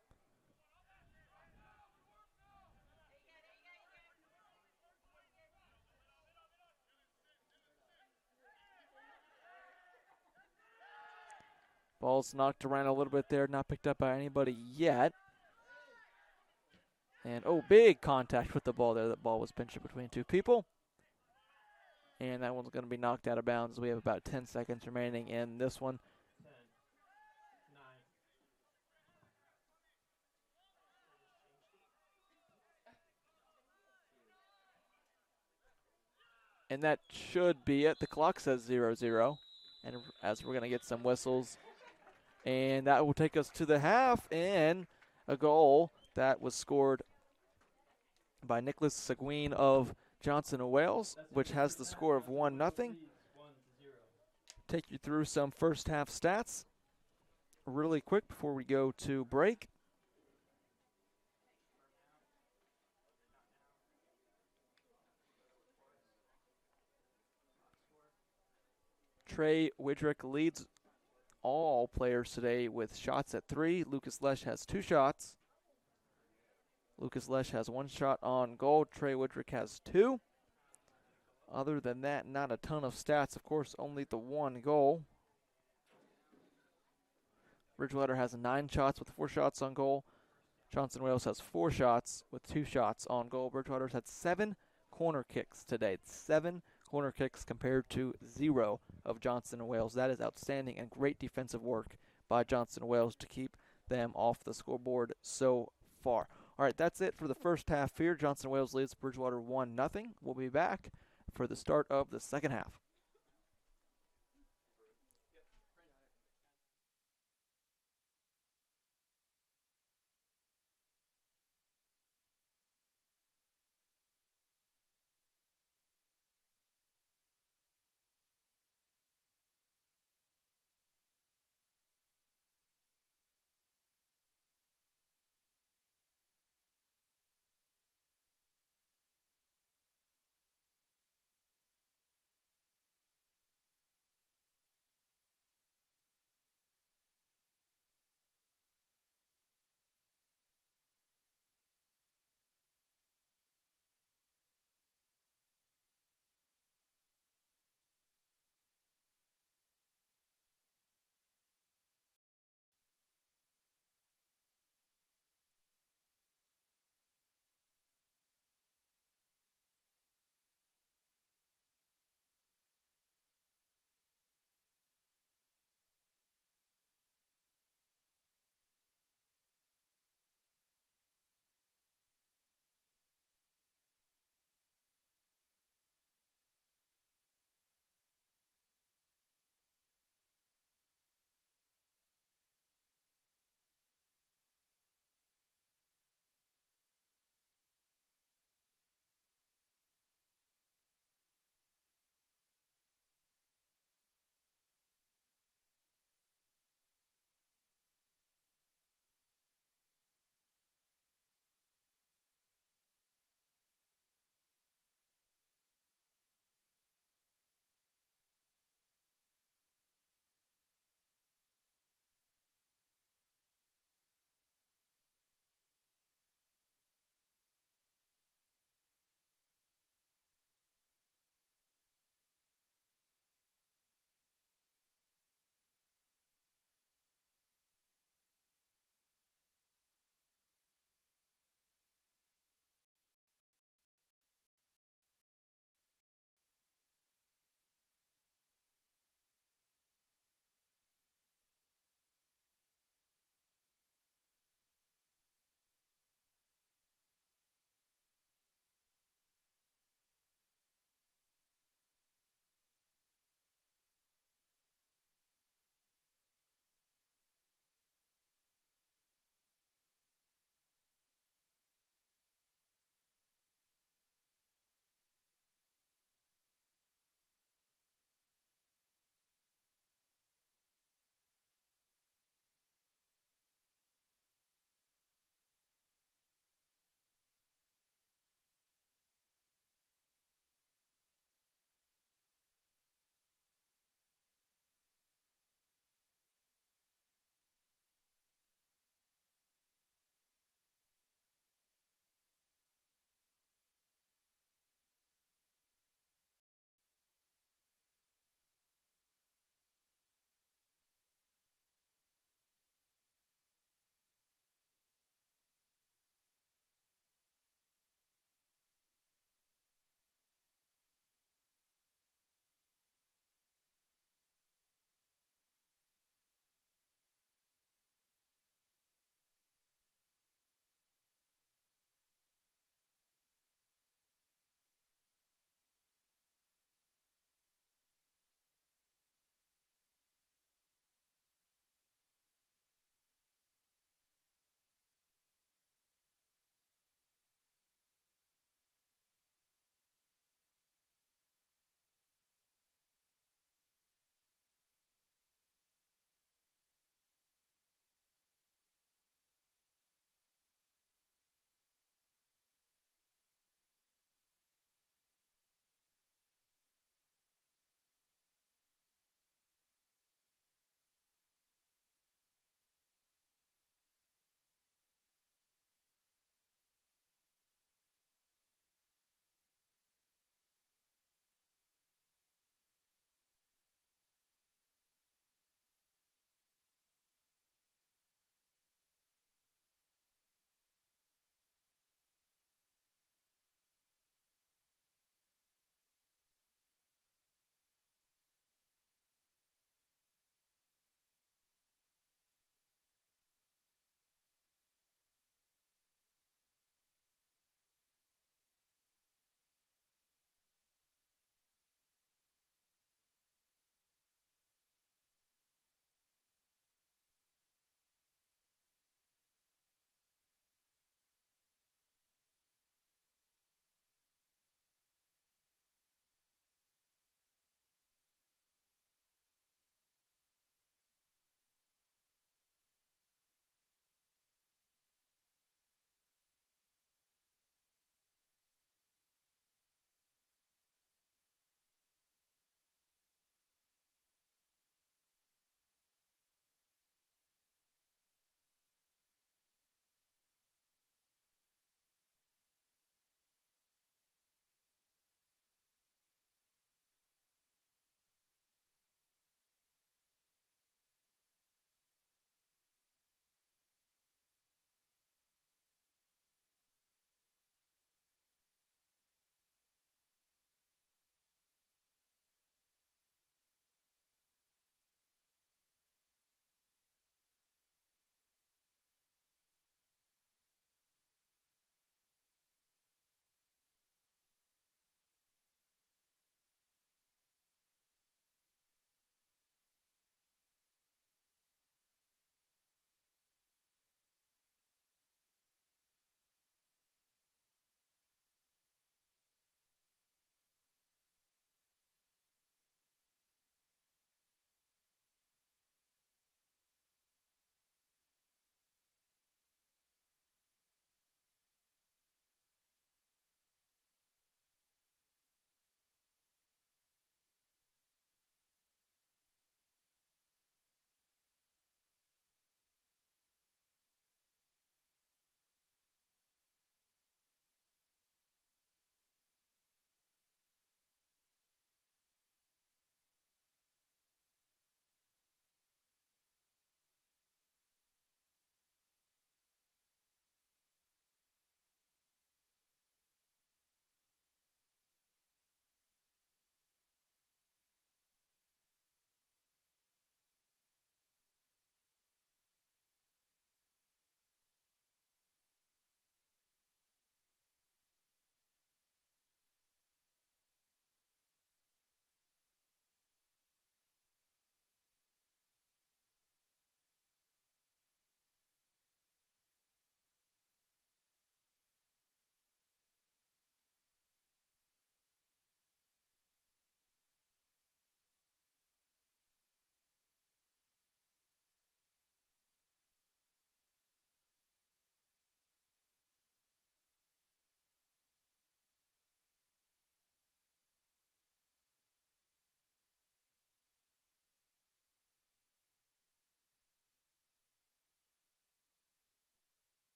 Ball's knocked around a little bit there, not picked up by anybody yet. And, oh, big contact with the ball there. That ball was pinched between two people. And that one's going to be knocked out of bounds. We have about 10 seconds remaining in this one. 10, 9. And that should be it. The clock says 0-0. And as we're going to get some whistles. And that will take us to the half, and a goal that was scored by Nicholas Seguin of Johnson and Wales, which has the score of 1-0. Take you through some first half stats really quick before we go to break. Trey Widrick leads all players today with shots at 3. Lucas Lesh has 2 shots. Lucas Lesh has 1 shot on goal. Trey Widrick has 2. Other than that, not a ton of stats. Of course, only the 1 goal. Bridgewater has 9 shots with 4 shots on goal. Johnson Wales has 4 shots with 2 shots on goal. Bridgewater's had 7 corner kicks today. 7 corner kicks compared to 0 of Johnson and Wales. That is outstanding and great defensive work by Johnson and Wales to keep them off the scoreboard so far. All right, that's it for the first half here. Johnson Wales leads Bridgewater 1-0. We'll be back for the start of the second half.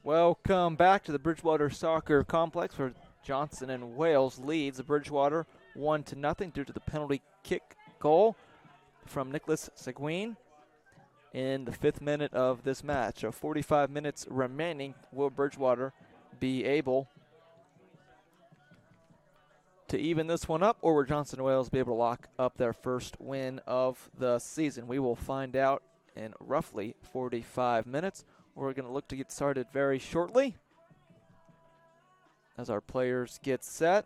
Welcome back to the Bridgewater Soccer Complex, where Johnson and Wales leads Bridgewater 1-0 due to the penalty kick goal from Nicholas Seguin in the 5th minute of this match. So 45 minutes remaining. Will Bridgewater be able to even this one up, or will Johnson and Wales be able to lock up their first win of the season? We will find out in roughly 45 minutes. We're going to look to get started very shortly as our players get set.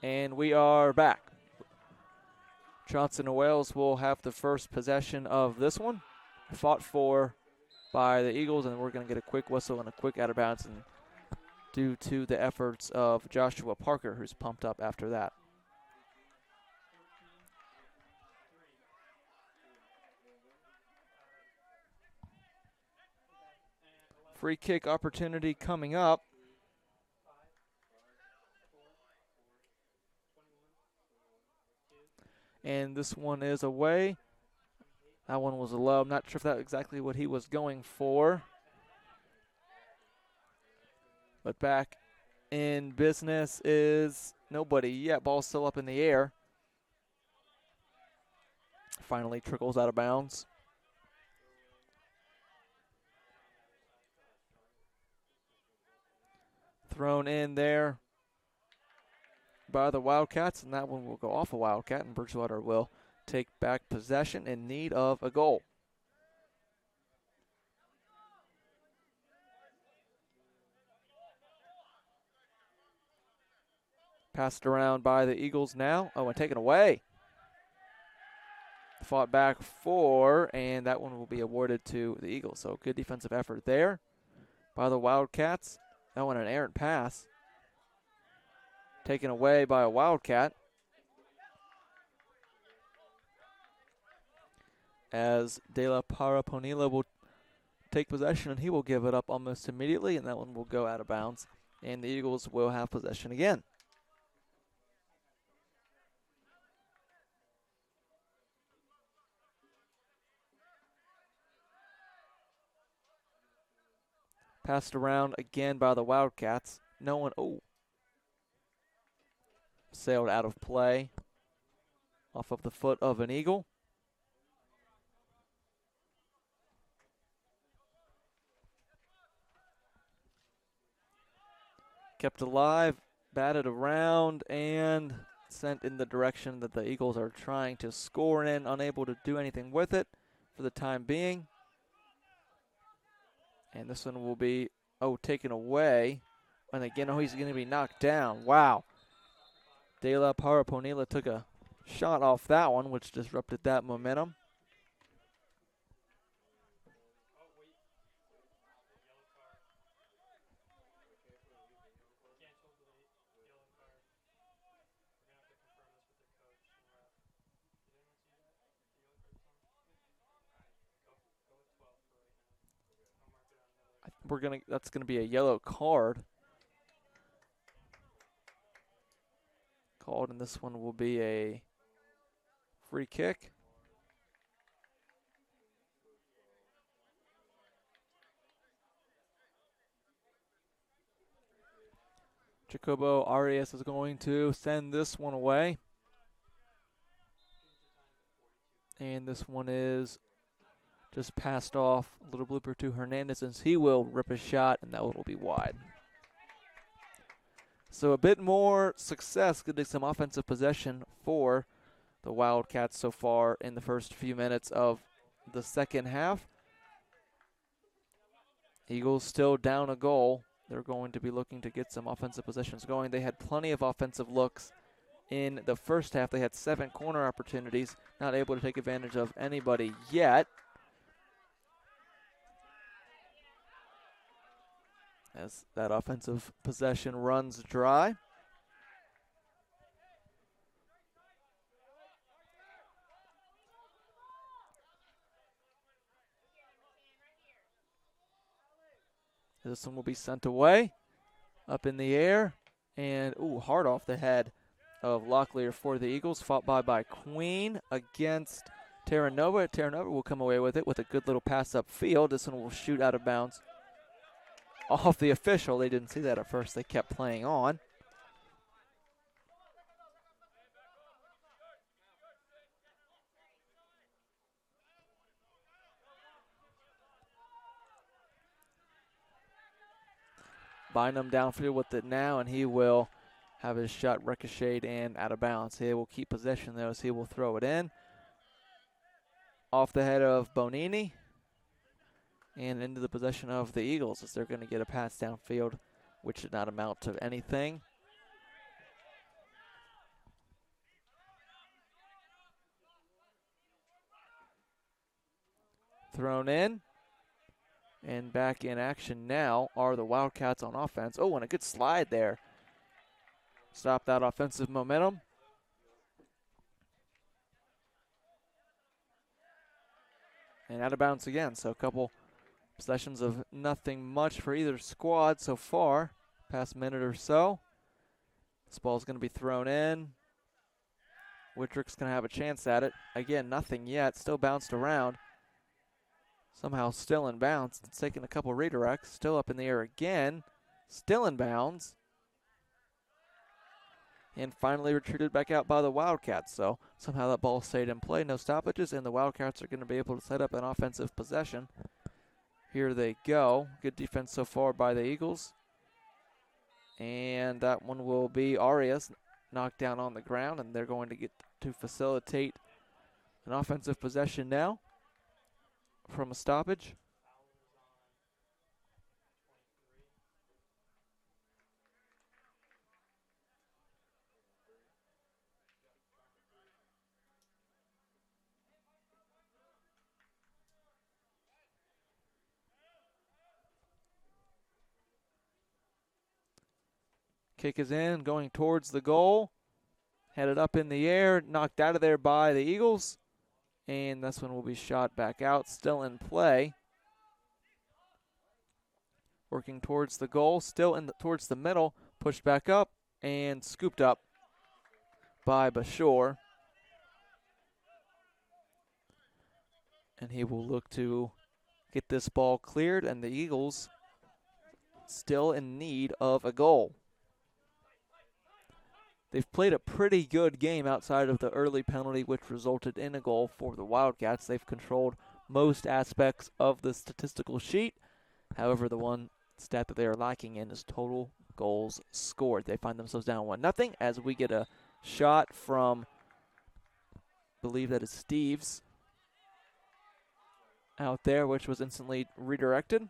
And we are back. Johnson and Wales will have the first possession of this one. Fought for by the Eagles, and we're going to get a quick whistle and a quick out of bounds, and due to the efforts of Joshua Parker, who's pumped up after that. Free kick opportunity coming up. And this one is away. That one was a low. I'm not sure if that's exactly what he was going for. But back in business is nobody yet. Ball's still up in the air. Finally trickles out of bounds. Thrown in there by the Wildcats, and that one will go off a Wildcat, and Bridgewater will take back possession in need of a goal. Passed around by the Eagles now. Oh, and taken away. Fought back for, and that one will be awarded to the Eagles. So good defensive effort there by the Wildcats. That one an errant pass. Taken away by a Wildcat. As De La Paraponila will take possession, and he will give it up almost immediately, and that one will go out of bounds, and the Eagles will have possession again. Passed around again by the Wildcats. No one, sailed out of play off of the foot of an Eagle. Kept alive, batted around, and sent in the direction that the Eagles are trying to score in, unable to do anything with it for the time being. And this one will be, taken away. And again, he's going to be knocked down. Wow. De La Paraponila took a shot off that one, which disrupted that momentum. That's gonna be a yellow card called, and this one will be a free kick. Jacobo Arias is going to send this one away. And this one is just passed off. A little blooper to Hernandez, as he will rip a shot, and that one will be wide. So a bit more success, getting some offensive possession for the Wildcats so far in the first few minutes of the second half. Eagles still down a goal. They're going to be looking to get some offensive possessions going. They had plenty of offensive looks in the first half. They had 7 corner opportunities, not able to take advantage of anybody yet. As that offensive possession runs dry. This one will be sent away. Up in the air. And, hard off the head of Locklear for the Eagles. Fought by Queen against Terranova. Terranova will come away with it with a good little pass upfield. This one will shoot out of bounds off the official. They didn't see that at first. They kept playing on. Bynum downfield with it now, and he will have his shot ricocheted and out of bounds. He will keep possession, though, as he will throw it in. Off the head of Bonini and into the possession of the Eagles, as they're going to get a pass downfield, which did not amount to anything. Thrown in. And back in action now are the Wildcats on offense. Oh, and a good slide there. Stop that offensive momentum. And out of bounds again. So a couple possessions of nothing much for either squad so far. Past minute or so. This ball's going to be thrown in. Wittrick's going to have a chance at it. Again, nothing yet. Still bounced around. Somehow still in bounds. It's taking a couple redirects. Still up in the air again. Still in bounds. And finally retreated back out by the Wildcats. So somehow that ball stayed in play. No stoppages, and the Wildcats are going to be able to set up an offensive possession. Here they go. Good defense so far by the Eagles. And that one will be Arias knocked down on the ground, and they're going to get to facilitate an offensive possession now from a stoppage. Kick is in, going towards the goal. Headed up in the air, knocked out of there by the Eagles. And this one will be shot back out, still in play. Working towards the goal, still towards the middle, pushed back up and scooped up by Bashore. And he will look to get this ball cleared, and the Eagles still in need of a goal. They've played a pretty good game outside of the early penalty, which resulted in a goal for the Wildcats. They've controlled most aspects of the statistical sheet. However, the one stat that they are lacking in is total goals scored. They find themselves down 1-0 as we get a shot from, I believe that is Steves, out there, which was instantly redirected.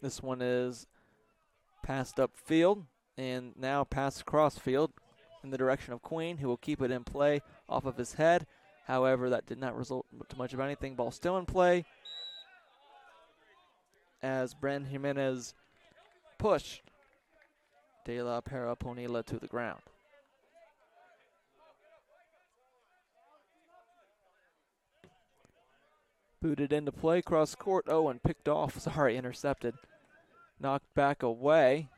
This one is passed upfield and now passed across field in the direction of Queen, who will keep it in play off of his head. However, that did not result to much of anything. Ball still in play as Bren Jimenez pushed De La Pera Ponila to the ground. Booted into play, cross court. Oh, and picked off. Sorry, intercepted. Knocked back away.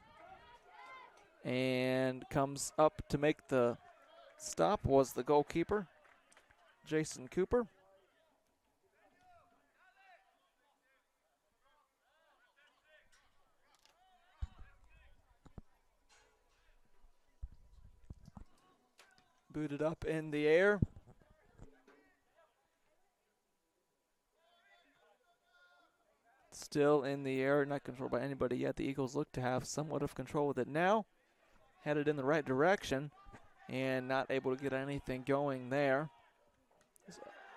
And comes up to make the stop was the goalkeeper, Jason Cooper. Booted up in the air. Still in the air, not controlled by anybody yet. The Eagles look to have somewhat of control with it now. Headed in the right direction and not able to get anything going there.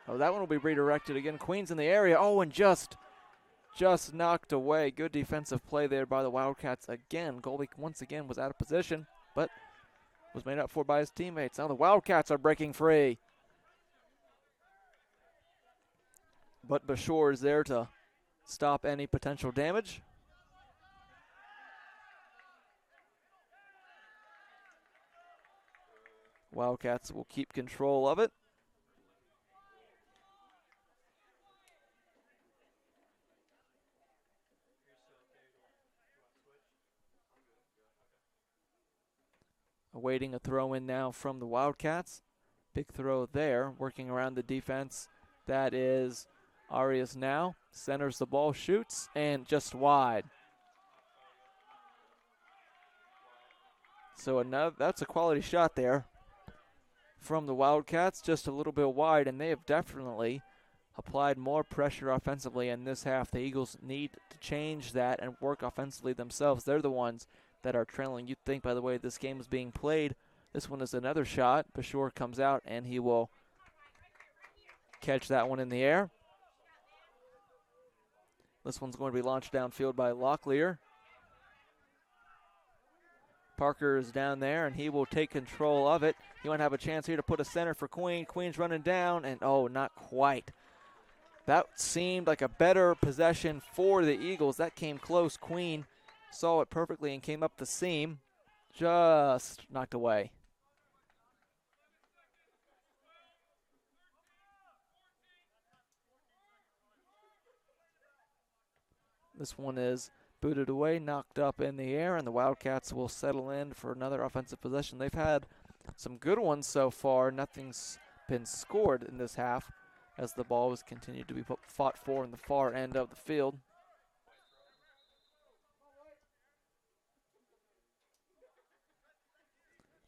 Oh, that one will be redirected again. Queen's in the area. Oh, and just knocked away. Good defensive play there by the Wildcats again. Goalie once again was out of position, but was made up for by his teammates. Now the Wildcats are breaking free. But Bashore is there to stop any potential damage. Wildcats will keep control of it. Awaiting a throw in now from the Wildcats. Big throw there, working around the defense. That is Arias now. Centers the ball, shoots, and just wide. So that's a quality shot there from the Wildcats, just a little bit wide, and they have definitely applied more pressure offensively in this half. The Eagles need to change that and work offensively themselves. They're the ones that are trailing. You'd think by the way this game is being played. This one is another shot. Bashor comes out, and he will catch that one in the air. This one's going to be launched downfield by Locklear. Parker is down there, and he will take control of it. He might have a chance here to put a center for Queen. Queen's running down, and oh, not quite. That seemed like a better possession for the Eagles. That came close. Queen saw it perfectly and came up the seam. Just knocked away. This one is booted away, knocked up in the air, and the Wildcats will settle in for another offensive possession. They've had some good ones so far. Nothing's been scored in this half as the ball has continued to be fought for in the far end of the field.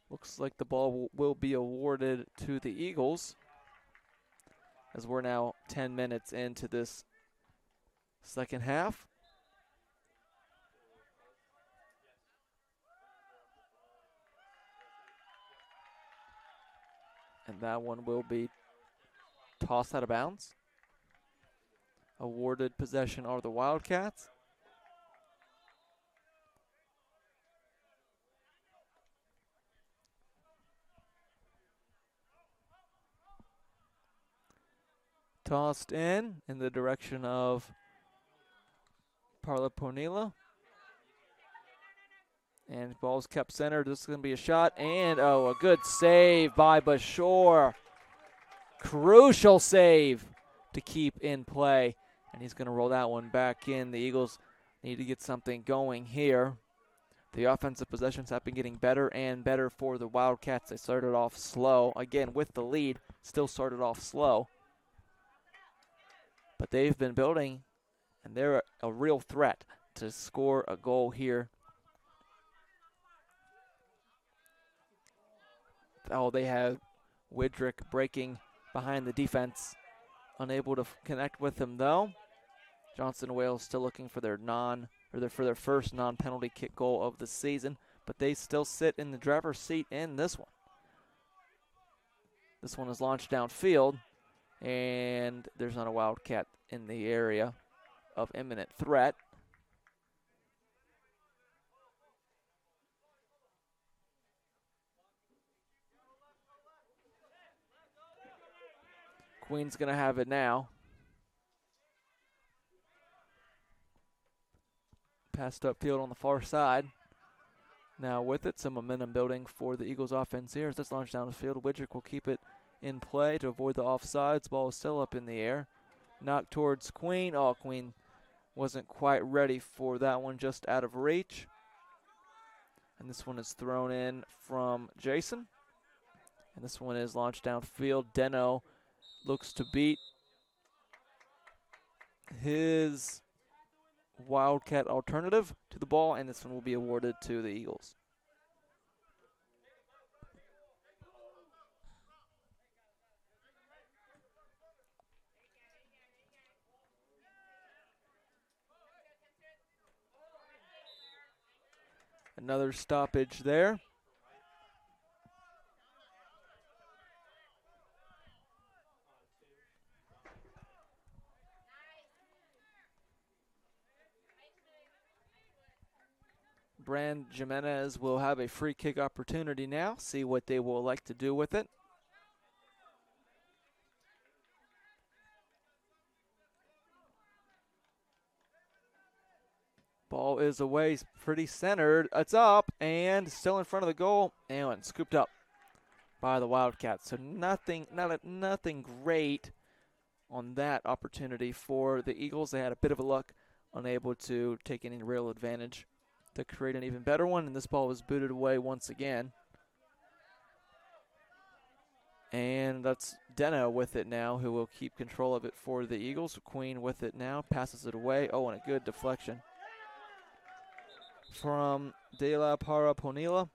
Looks like the ball will be awarded to the Eagles as we're now 10 minutes into this second half. And that one will be tossed out of bounds. Awarded possession are the Wildcats. Tossed in the direction of Parla Ponila. And ball's kept centered. This is going to be a shot. And, oh, a good save by Bashor. Crucial save to keep in play. And he's going to roll that one back in. The Eagles need to get something going here. The offensive possessions have been getting better and better for the Wildcats. They started off slow. Again, with the lead, still started off slow. But they've been building, and they're a real threat to score a goal here. Oh, they have Widrick breaking behind the defense. Unable to connect with him, though. Johnson Wales still looking for their first non-penalty kick goal of the season, but they still sit in the driver's seat in this one. This one is launched downfield, and there's not a Wildcat in the area of imminent threat. Queen's going to have it now. Passed upfield on the far side. Now with it, some momentum building for the Eagles offense here. As this launch down the field, Widrick will keep it in play to avoid the offsides. Ball is still up in the air. Knocked towards Queen. Oh, Queen wasn't quite ready for that one, just out of reach. And this one is thrown in from Jason. And this one is launched downfield. Deno looks to beat his Wildcat alternative to the ball, and this one will be awarded to the Eagles. Another stoppage there. Brand Jimenez will have a free kick opportunity now. See what they will like to do with it. Ball is away, pretty centered. It's up and still in front of the goal and scooped up by the Wildcats. So nothing great on that opportunity for the Eagles. They had a bit of a luck, unable to take any real advantage to create an even better one, and this ball was booted away once again. And that's Deno with it now, who will keep control of it for the Eagles. Queen with it now, passes it away. Oh, and a good deflection from De La Para Ponila.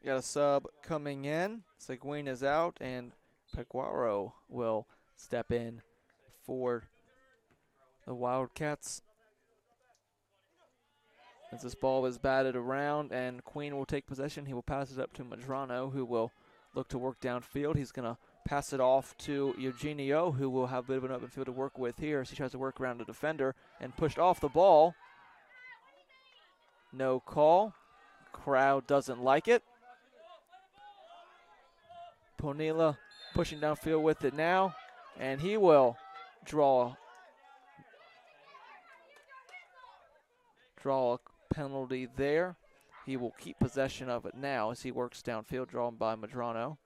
Got a sub coming in. Seguin is out, and Peguaro will step in for the Wildcats. As this ball is batted around, and Queen will take possession. He will pass it up to Madrano, who will look to work downfield. He's going to pass it off to Eugenio, who will have a bit of an open field to work with here as he tries to work around the defender and pushed off the ball. No call. Crowd doesn't like it. Ponila pushing downfield with it now, and he will draw a penalty there. He will keep possession of it now as he works downfield, drawn by Madrano.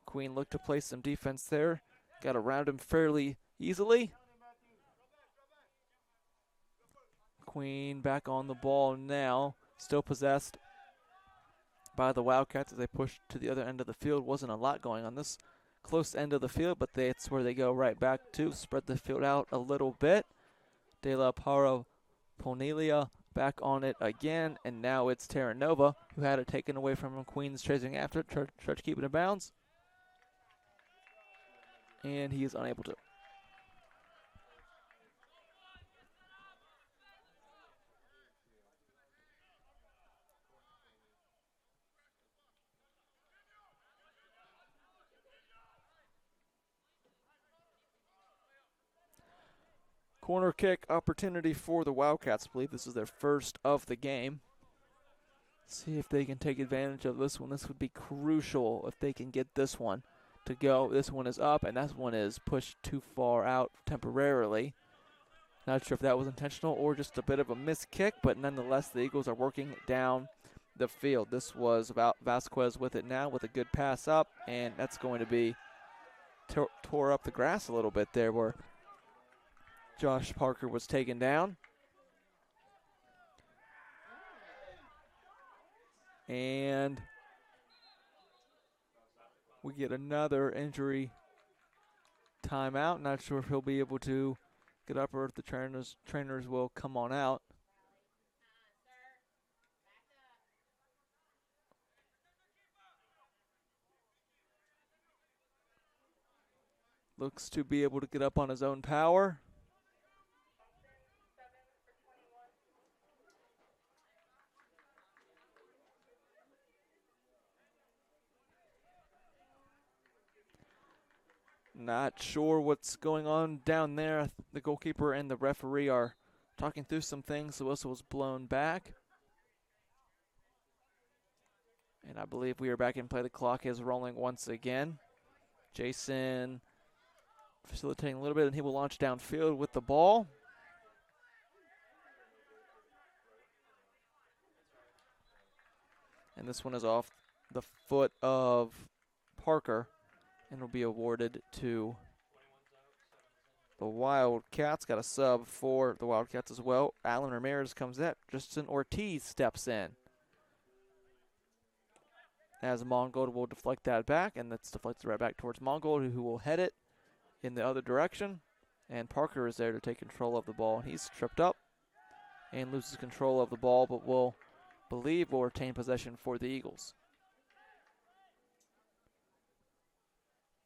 Queen looked to play some defense there, got around him fairly easily. Queen back on the ball now, still possessed by the Wildcats as they push to the other end of the field. Wasn't a lot going on this close end of the field, but that's where they go right back to. Spread the field out a little bit. De La Para Ponilia back on it again, and now it's Terranova who had it taken away from him. Queen's chasing after it, tried to keep it in bounds, and he is unable to. Corner kick opportunity for the Wildcats. I believe this is their first of the game. See if they can take advantage of this one. This would be crucial if they can get this one to go. This one is up, and that one is pushed too far out temporarily. Not sure if that was intentional or just a bit of a missed kick, but nonetheless, the Eagles are working down the field. This was about Vasquez with it now with a good pass up, and that's going to be tore up the grass a little bit there where Josh Parker was taken down. And we get another injury timeout. Not sure if he'll be able to get up or if the trainers will come on out. Looks to be able to get up on his own power. Not sure what's going on down there. The goalkeeper and the referee are talking through some things. The whistle was blown back. And I believe we are back in play. The clock is rolling once again. Jason facilitating a little bit, and he will launch downfield with the ball. And this one is off the foot of Parker and will be awarded to the Wildcats. Got a sub for the Wildcats as well. Alan Ramirez comes in. Justin Ortiz steps in. As Mongold will deflect that back, and that's deflected right back towards Mongold, who will head it in the other direction. And Parker is there to take control of the ball, and he's tripped up and loses control of the ball, but will retain possession for the Eagles.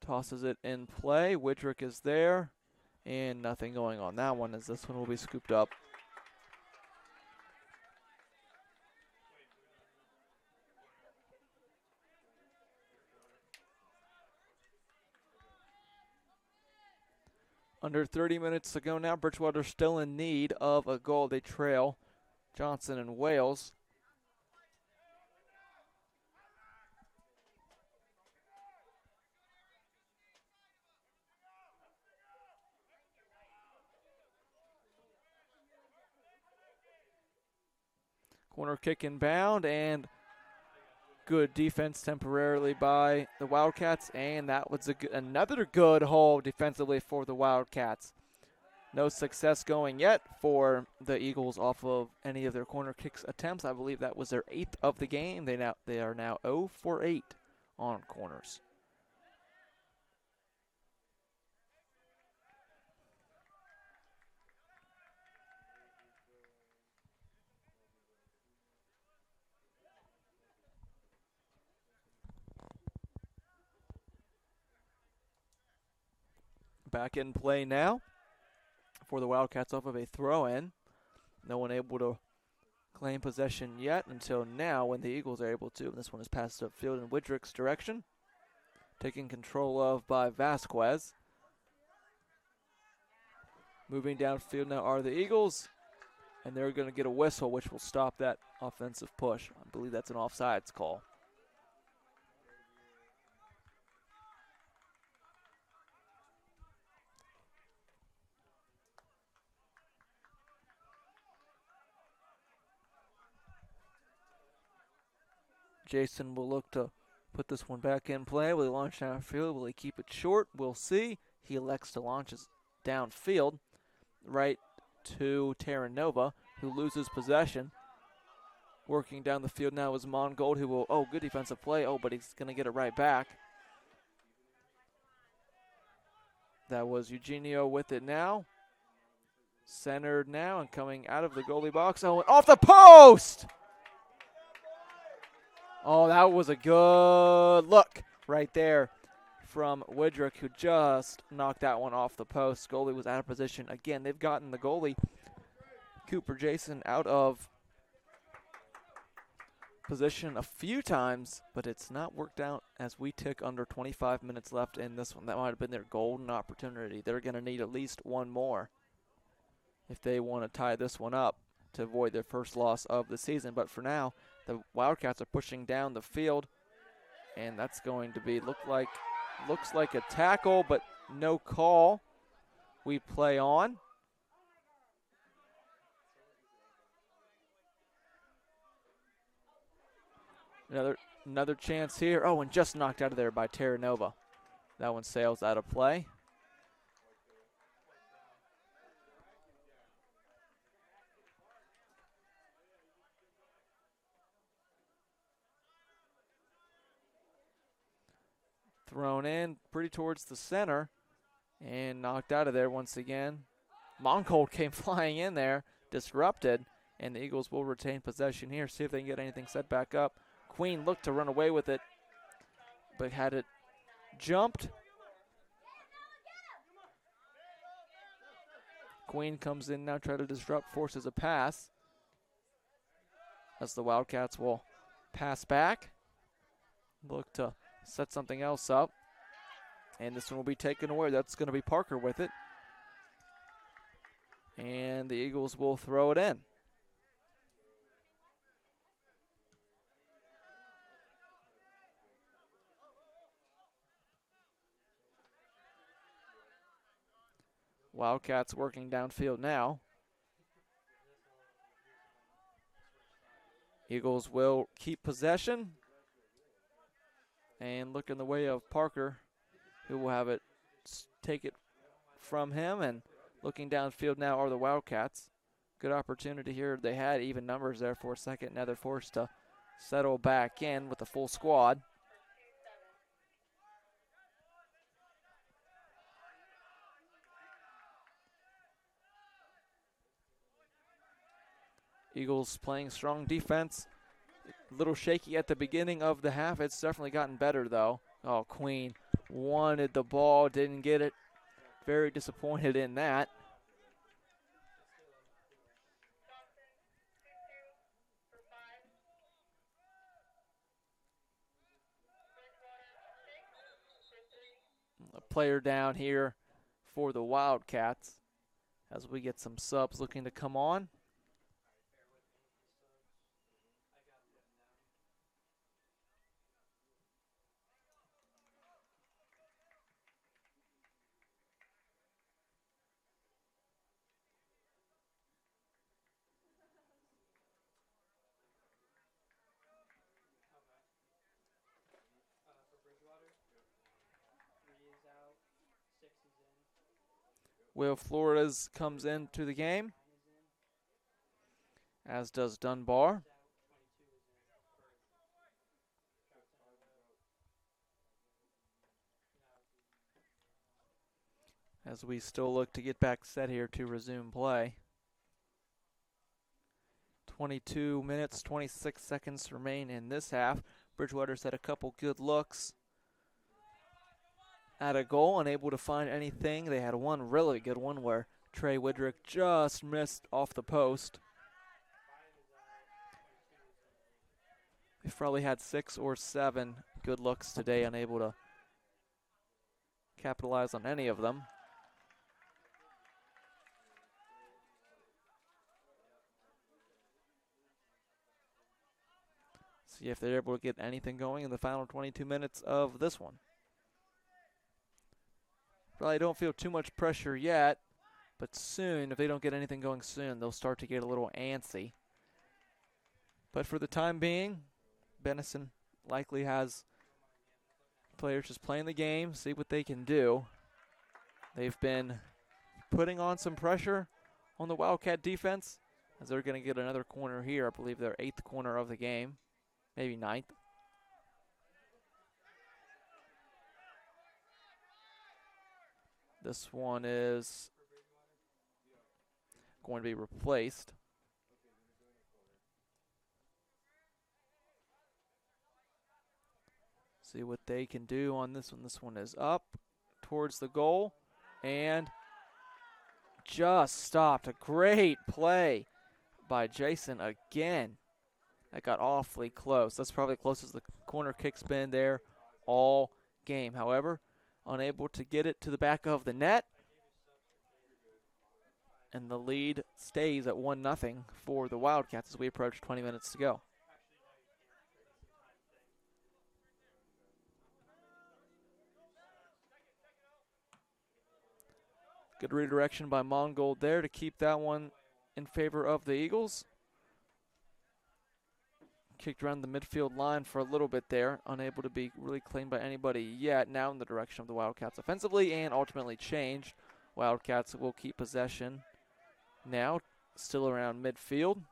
Tosses it in play. Widrick is there, and nothing going on that one as this one will be scooped up. Under 30 minutes to go now. Bridgewater still in need of a goal. They trail Johnson and Wales. Corner kick inbound, and good defense temporarily by the Wildcats, and that was another good hole defensively for the Wildcats. No success going yet for the Eagles off of any of their corner kicks attempts. I believe that was their 8th of the game. They are now 0 for 8 on corners. Back in play now for the Wildcats off of a throw-in. No one able to claim possession yet until now when the Eagles are able to. And this one is passed upfield in Widrick's direction. Taken control of by Vasquez. Moving downfield now are the Eagles. And they're going to get a whistle, which will stop that offensive push. I believe that's an offsides call. Jason will look to put this one back in play. Will he launch downfield? Will he keep it short? We'll see. He elects to launch it downfield, right to Terranova, who loses possession. Working down the field now is Mongold, who will, good defensive play. But he's going to get it right back. That was Eugenio with it now. Centered now and coming out of the goalie box. And off the post! That was a good look right there from Widrick, who just knocked that one off the post. Goalie was out of position. Again, they've gotten the goalie, Cooper Jason, out of position a few times, but it's not worked out as we tick under 25 minutes left in this one. That might have been their golden opportunity. They're going to need at least one more if they want to tie this one up to avoid their first loss of the season. But for now, the Wildcats are pushing down the field, and that's going to be looks like a tackle, but no call. We play on. Another chance here. And just knocked out of there by Terranova. That one sails out of play. Thrown in pretty towards the center and knocked out of there once again. Moncold came flying in there, disrupted, and the Eagles will retain possession here. See if they can get anything set back up. Queen looked to run away with it, but had it jumped. Queen comes in now, try to disrupt, forces a pass. As the Wildcats will pass back. Look to set something else up. And this one will be taken away. That's going to be Parker with it. And the Eagles will throw it in. Wildcats working downfield now. Eagles will keep possession and look in the way of Parker, who will have it, take it from him. And looking downfield now are the Wildcats. Good opportunity here. They had even numbers there for a second. Now they're forced to settle back in with the full squad. Eagles playing strong defense. A little shaky at the beginning of the half. It's definitely gotten better, though. Queen wanted the ball, didn't get it. Very disappointed in that. A player down here for the Wildcats as we get some subs looking to come on. For Bridgewater, 3 is out, 6 is in, Will Flores comes into the game, 9 is in, as does Dunbar. 22 is in for Johnson and Wales. As we still look to get back set here to resume play. 22 minutes, 26 seconds remain in this half. Bridgewater's had a couple good looks at a goal, unable to find anything. They had one really good one where Trey Widrick just missed off the post. They've probably had 6 or 7 good looks today, unable to capitalize on any of them. See if they're able to get anything going in the final 22 minutes of this one. Probably don't feel too much pressure yet, but soon, if they don't get anything going soon, they'll start to get a little antsy. But for the time being, Benison likely has players just playing the game, see what they can do. They've been putting on some pressure on the Wildcat defense, as they're going to get another corner here. I believe their 8th corner of the game, maybe 9th. This one is going to be replaced. See what they can do on this one. This one is up towards the goal and just stopped. A great play by Jason again. That got awfully close. That's probably the closest the corner kick's been there all game. However, unable to get it to the back of the net. And the lead stays at 1-0 for the Wildcats as we approach 20 minutes to go. Good redirection by Mongold there to keep that one in favor of the Eagles. Kicked around the midfield line for a little bit there, unable to be really claimed by anybody yet. Now in the direction of the Wildcats offensively and ultimately changed. Wildcats will keep possession now, still around midfield.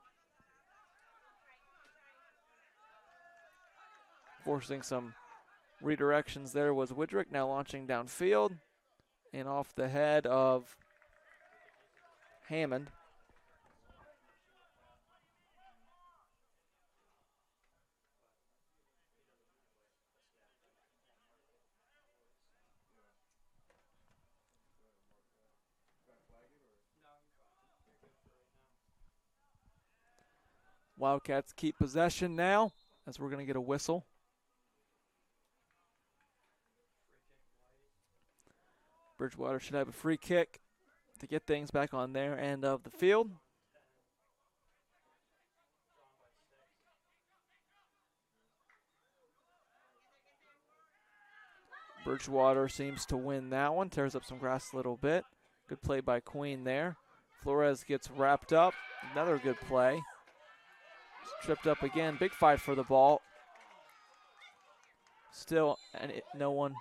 Forcing some redirections there was Widrick, now launching downfield and off the head of Hammond. Wildcats keep possession now, as we're going to get a whistle. Bridgewater should have a free kick to get things back on their end of the field. Bridgewater seems to win that one, tears up some grass a little bit. Good play by Queen there. Flores gets wrapped up, another good play. Tripped up again, big fight for the ball. Still, no one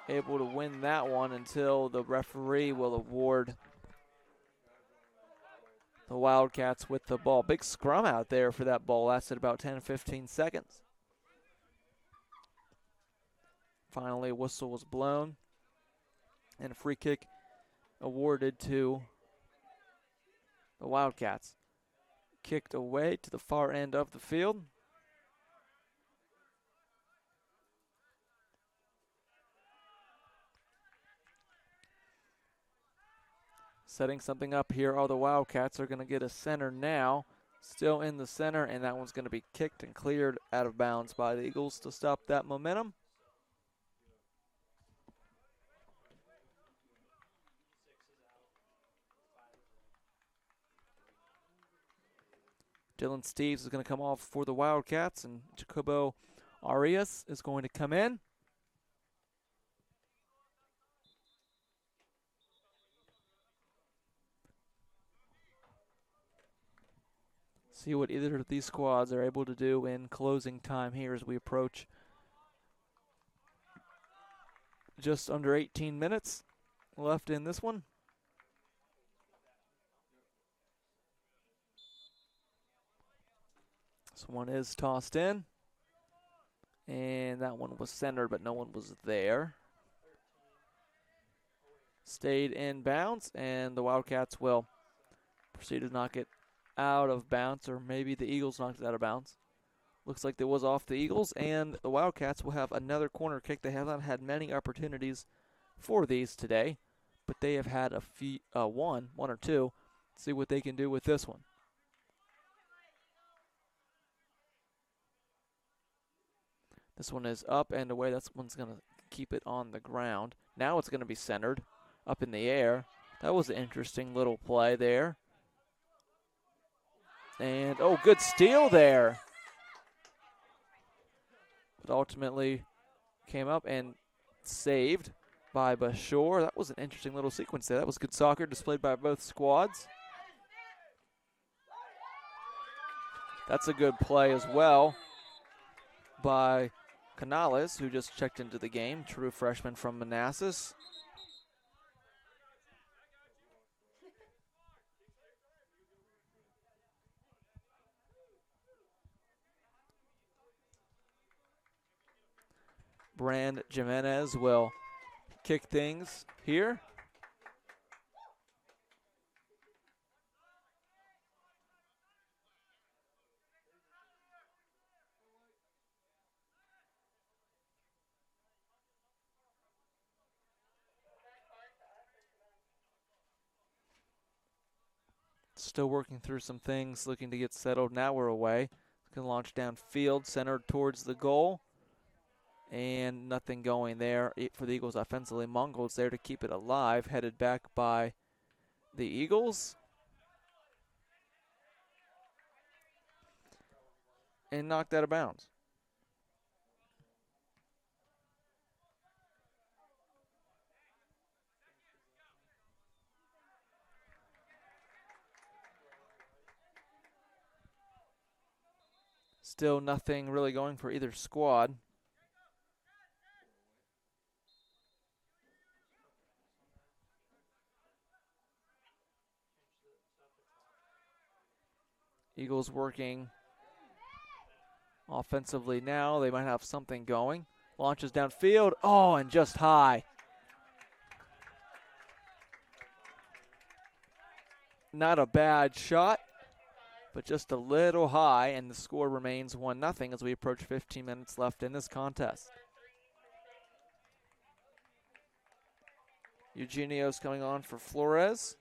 able to win that one until the referee will award the Wildcats with the ball. Big scrum out there for that ball, lasted about 10-15 seconds. Finally, a whistle was blown and a free kick awarded to the Wildcats. Kicked away to the far end of the field. Setting something up here are the Wildcats. Are going to get a center now. Still in the center, and that one's going to be kicked and cleared out of bounds by the Eagles to stop that momentum. Dylan Steves is going to come off for the Wildcats, and Jacobo Arias is going to come in. See what either of these squads are able to do in closing time here as we approach just under 18 minutes left in this one. This one is tossed in, and that one was centered, but no one was there. Stayed in bounds, and the Wildcats will proceed to knock it out of bounds, or maybe the Eagles knocked it out of bounds. Looks like it was off the Eagles, and the Wildcats will have another corner kick. They have not had many opportunities for these today, but they have had a few, one or two. See what they can do with this one. This one is up and away. That one's going to keep it on the ground. Now it's going to be centered up in the air. That was an interesting little play there. And, oh, good steal there. But ultimately came up and saved by Bashore. That was an interesting little sequence there. That was good soccer displayed by both squads. That's a good play as well by Canales, who just checked into the game, true freshman from Manassas. Brand Jimenez will kick things here. Still working through some things, looking to get settled. Now we're away. Going to launch downfield, centered towards the goal. And nothing going there for the Eagles offensively. Mongols there to keep it alive, headed back by the Eagles. And knocked out of bounds. Still nothing really going for either squad. Eagles working offensively now. They might have something going. Launches downfield. Oh, and just high. Not a bad shot, but just a little high, and the score remains 1-0 as we approach 15 minutes left in this contest. Eugenio's coming on for Flores.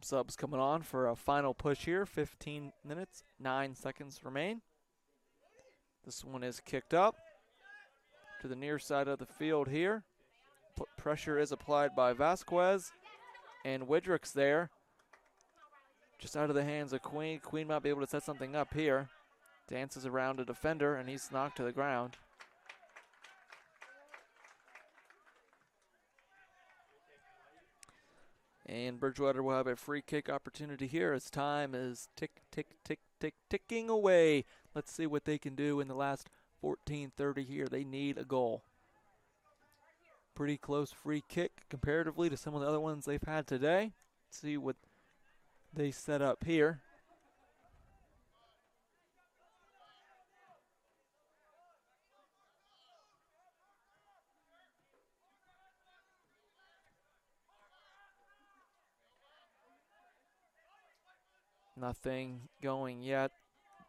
Subs coming on for a final push here. 15 minutes, 9 seconds remain. This one is kicked up to the near side of the field here. Pressure is applied by Vasquez, and Widrick's there. Just out of the hands of Queen. Queen might be able to set something up here. Dances around a defender, and he's knocked to the ground. And Bridgewater will have a free kick opportunity here as time is ticking away. Let's see what they can do in the last 14:30 here. They need a goal. Pretty close free kick comparatively to some of the other ones they've had today. Let's see what they set up here. Nothing going yet.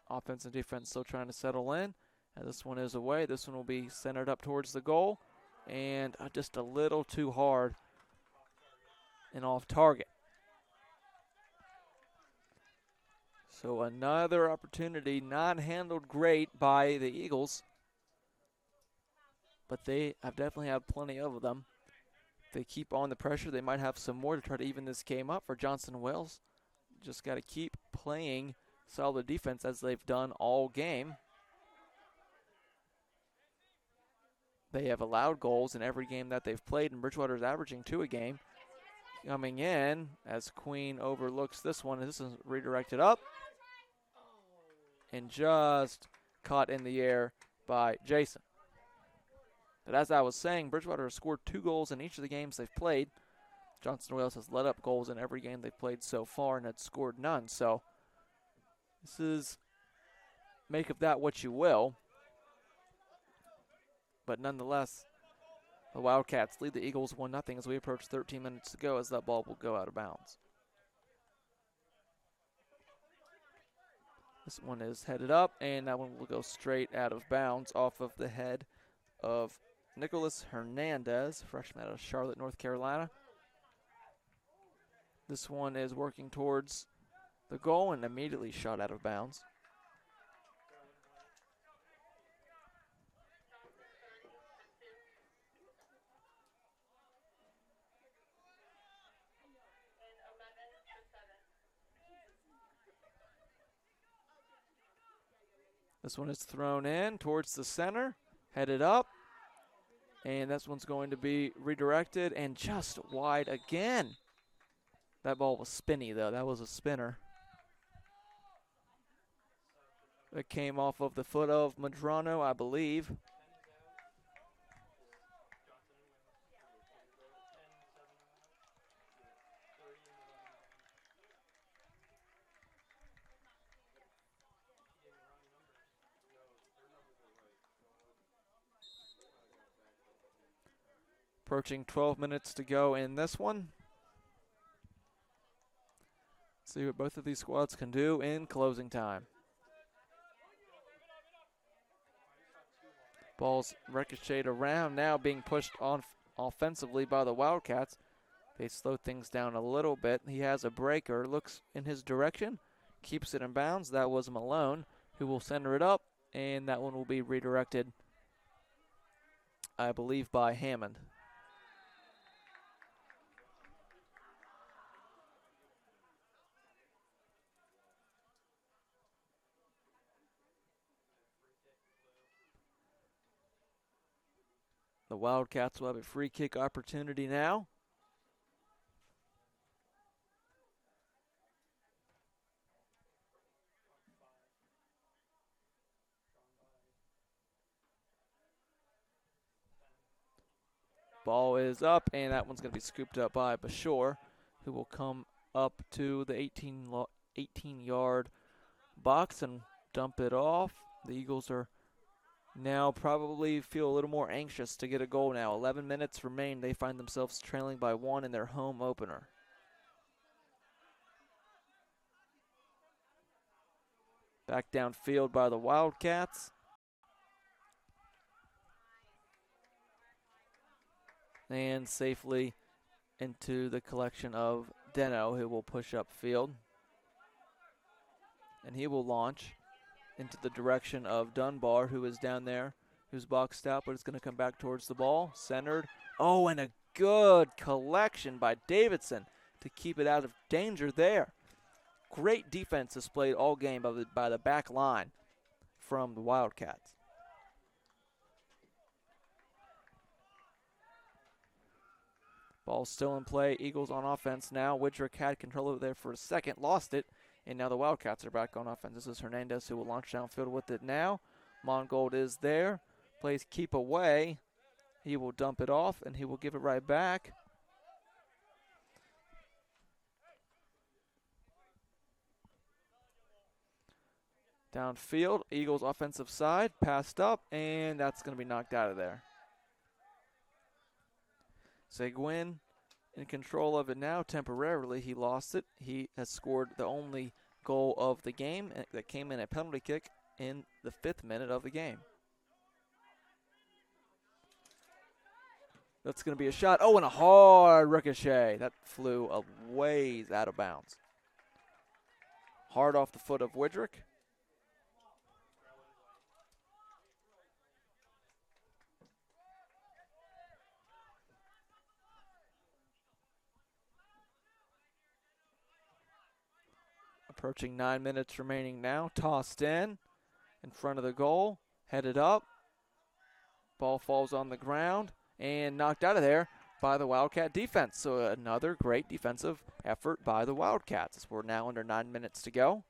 Offense and defense still trying to settle in. And this one is away. This one will be centered up towards the goal. And just a little too hard and off target. So another opportunity not handled great by the Eagles, but they have definitely had plenty of them. They keep on the pressure. They might have some more to try to even this game up for Johnson Wales. Just got to keep playing solid defense as they've done all game. They have allowed goals in every game that they've played, and Bridgewater is averaging 2 a game. Coming in as Queen overlooks this one. This is redirected up and just caught in the air by Jason. But as I was saying, Bridgewater has scored 2 goals in each of the games they've played. Johnson Wales has let up goals in every game they've played so far and had scored none. So this is, make of that what you will. But nonetheless, the Wildcats lead the Eagles 1-0 as we approach 13 minutes to go, as that ball will go out of bounds. This one is headed up, and that one will go straight out of bounds off of the head of Nicholas Hernandez, freshman out of Charlotte, North Carolina. This one is working towards the goal and immediately shot out of bounds. This one is thrown in towards the center, headed up, and this one's going to be redirected and just wide again. That ball was spinny, though. That was a spinner. It came off of the foot of Madrano, I believe. Approaching 12 minutes to go in this one. See what both of these squads can do in closing time. Ball's ricocheted around, now being pushed on offensively by the Wildcats. They slow things down a little bit. He has a breaker, looks in his direction, keeps it in bounds. That was Malone, who will center it up, and that one will be redirected, I believe, by Hammond. The Wildcats will have a free kick opportunity now. Ball is up, and that one's going to be scooped up by Bashore, who will come up to the 18-yard box and dump it off. The Eagles are now probably feel a little more anxious to get a goal now. 11 minutes remain. They find themselves trailing by 1 in their home opener. Back downfield by the Wildcats. And safely into the collection of Deno, who will push upfield. And he will launch into the direction of Dunbar, who is down there, who's boxed out, but is going to come back towards the ball. Centered. Oh, and a good collection by Davidson to keep it out of danger there. Great defense displayed all game by the back line from the Wildcats. Ball still in play. Eagles on offense now. Widrick had control over there for a second, lost it, and now the Wildcats are back on offense. This is Hernandez who will launch downfield with it now. Mongold is there. Plays keep away. He will dump it off, and he will give it right back. Downfield, Eagles offensive side, passed up, and that's going to be knocked out of there. Seguin in control of it now temporarily. He lost it. He has scored the only goal of the game that came in a penalty kick in the 5th minute of the game. That's going to be a shot. Oh, and a hard ricochet. That flew a ways out of bounds. hard off the foot of Widrick. Approaching 9 minutes remaining now. Tossed in front of the goal, headed up. Ball falls on the ground and knocked out of there by the Wildcat defense. So another great defensive effort by the Wildcats. We're now under 9 minutes to go.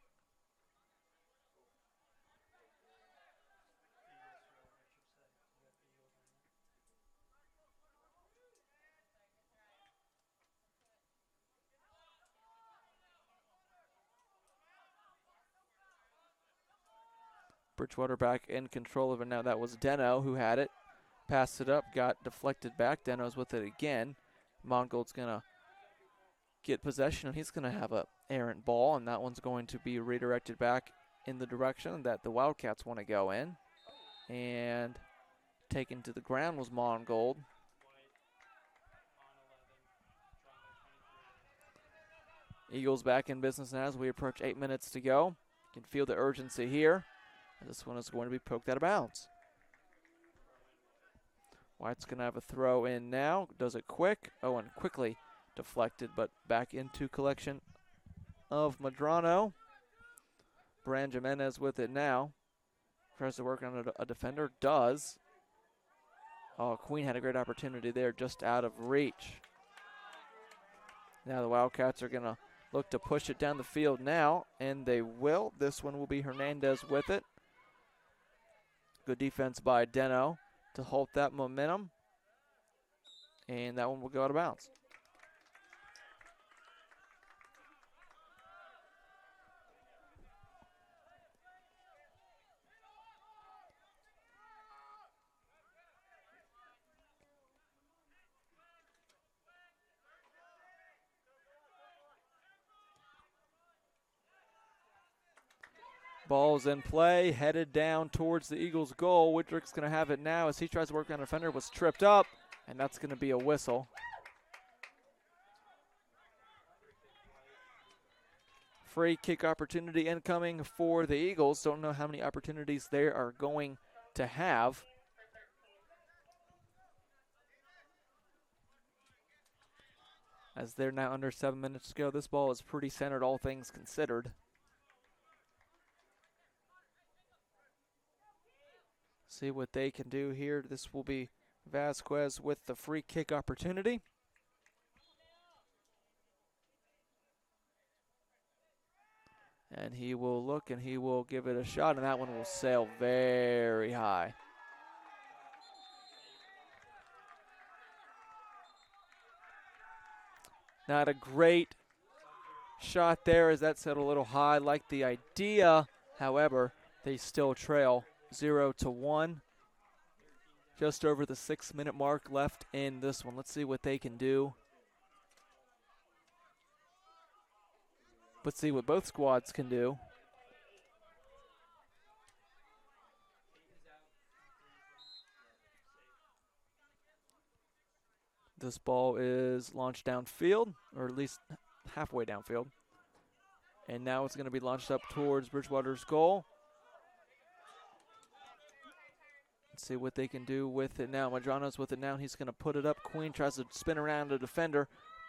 Bridgewater back in control of it now. That was Deno who had it. Passed it up, got deflected back. Deno's with it again. Mongold's going to get possession, and he's going to have a errant ball, and that one's going to be redirected back in the direction that the Wildcats want to go in. And taken to the ground was Mongold. Eagles back in business now as we approach 8 minutes to go. You can feel the urgency here. This one is going to be poked out of bounds. White's going to have a throw in now. Does it quick. Oh, and quickly deflected, but back into collection of Medrano. Bran Jimenez with it now. Tries to work on a defender. Does. Oh, Queen had a great opportunity there, just out of reach. Now the Wildcats are going to look to push it down the field now, and they will. This one will be Hernandez with it. Good defense by Deno to halt that momentum. And that one will go out of bounds. Ball's in play, headed down towards the Eagles' goal. Widrick's going to have it now as he tries to work on a defender. Was tripped up, and that's going to be a whistle. Free kick opportunity incoming for the Eagles. Don't know how many opportunities they are going to have. As they're now under 7 minutes to go. This ball is pretty centered, all things considered. See what they can do here. This will be Vasquez with the free kick opportunity. And he will look and he will give it a shot, and that one will sail very high. Not a great shot there as that set a little high. Like the idea, however, they still trail 0-1. Just over the 6 minute mark left in this one. Let's see what they can do. Let's see what both squads can do. This ball is launched downfield, or at least halfway downfield. And now it's going to be launched up towards Bridgewater's goal. Let's see what they can do with it now. Medrano's with it now. He's going to put it up. Queen tries to spin around the defender.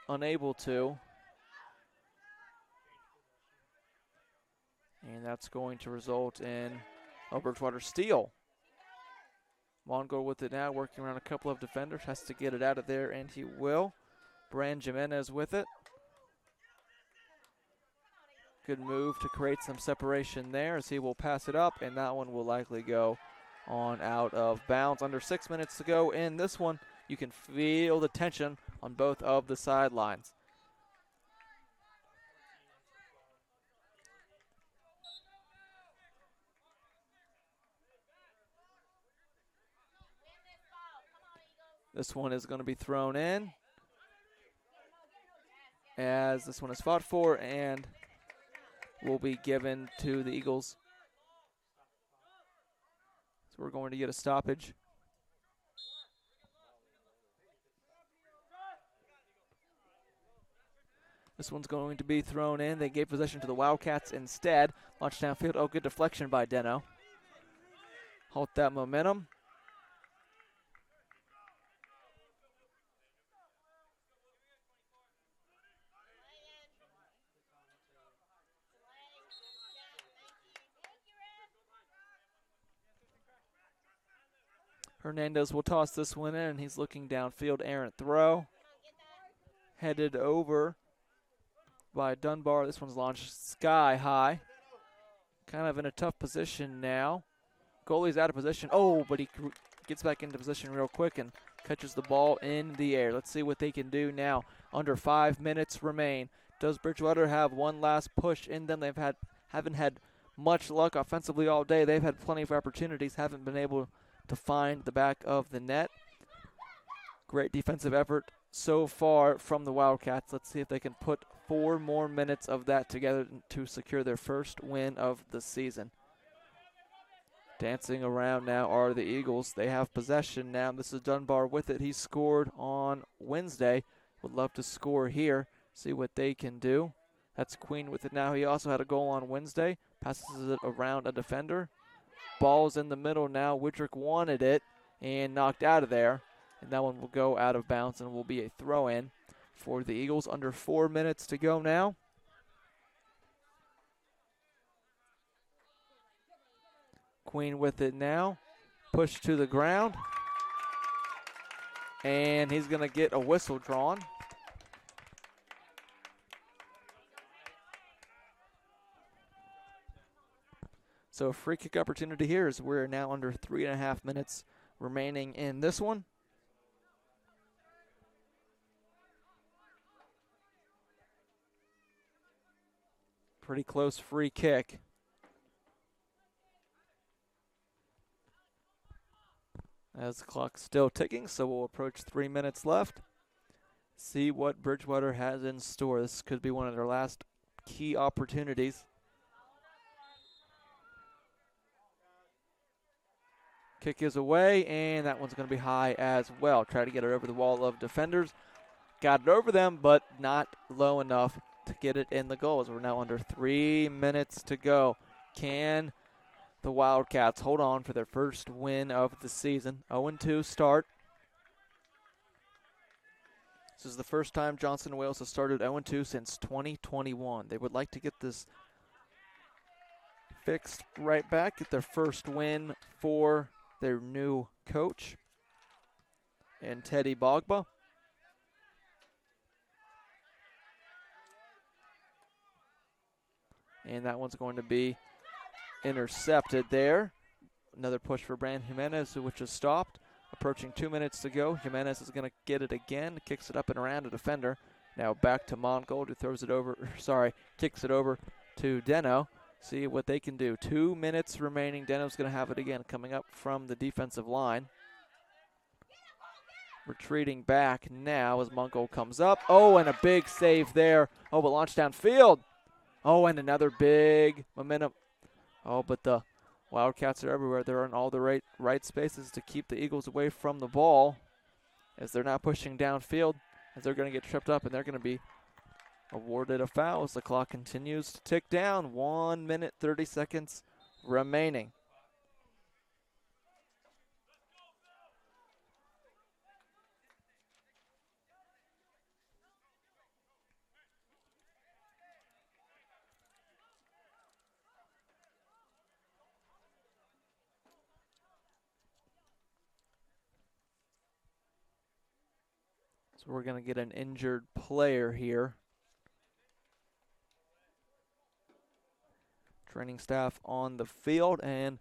Unable to. And that's going to result in a Bridgewater steal. Mongo with it now, working around a couple of defenders. Has to get it out of there, and he will. Bran Jimenez with it. Good move to create some separation there as he will pass it up, and that one will likely go on out of bounds. Under 6 minutes to go in this one. You can feel the tension on both of the sidelines. This one is going to be thrown in as this one is fought for and will be given to the Eagles. So we're going to get a stoppage. This one's going to be thrown in. They gave possession to the Wildcats instead. Launch downfield. Oh, good deflection by Deno. Halt that momentum. Hernandez will toss this one in. He's looking downfield. Errant throw. Headed over by Dunbar. This one's launched sky high. Kind of in a tough position now. Goalie's out of position. Oh, but he gets back into position real quick and catches the ball in the air. Let's see what they can do now. Under 5 minutes remain. Does Bridgewater have one last push in them? Haven't had much luck offensively all day. They've had plenty of opportunities. Haven't been able to find the back of the net. Great defensive effort so far from the Wildcats. Let's see if they can put 4 more minutes of that together to secure their first win of the season. Dancing around now are the Eagles. They have possession now. This is Dunbar with it. He scored on Wednesday. Would love to score here. See what they can do. That's Queen with it now. He also had a goal on Wednesday. Passes it around a defender. Ball's in the middle now. Widrick wanted it and knocked out of there. And that one will go out of bounds and will be a throw-in for the Eagles. Under 4 minutes to go now. Queen with it now. Push to the ground. And he's going to get a whistle drawn. So a free kick opportunity here as we're now under 3.5 minutes remaining in this one. Pretty close free kick. As the clock's still ticking, so we'll approach 3 minutes left. See what Bridgewater has in store. This could be one of their last key opportunities. Kick is away, and that one's going to be high as well. Try to get it over the wall of defenders. Got it over them, but not low enough to get it in the goal. As we're now under 3 minutes to go. Can the Wildcats hold on for their first win of the season? 0-2 start. This is the first time Johnson Wales has started 0-2 since 2021. They would like to get this fixed right back, get their first win for their new coach and Teddy Bogba. And that one's going to be intercepted there. Another push for Brandon Jimenez, which is stopped. Approaching 2 minutes to go. Jimenez is going to get it again. Kicks it up and around a defender. Now back to Mongold, who throws it over. Kicks it over to Deno. See what they can do. 2 minutes remaining. Deno's going to have it again, coming up from the defensive line. Retreating back now as Mongold comes up. Oh, and a big save there. Oh, but launched downfield. Oh, and another big momentum. Oh, but the Wildcats are everywhere. They're in all the right spaces to keep the Eagles away from the ball as they're not pushing downfield, as they're going to get tripped up, and they're going to be awarded a foul as the clock continues to tick down. 1 minute, 30 seconds remaining. So we're going to get an injured player here. Training staff on the field, and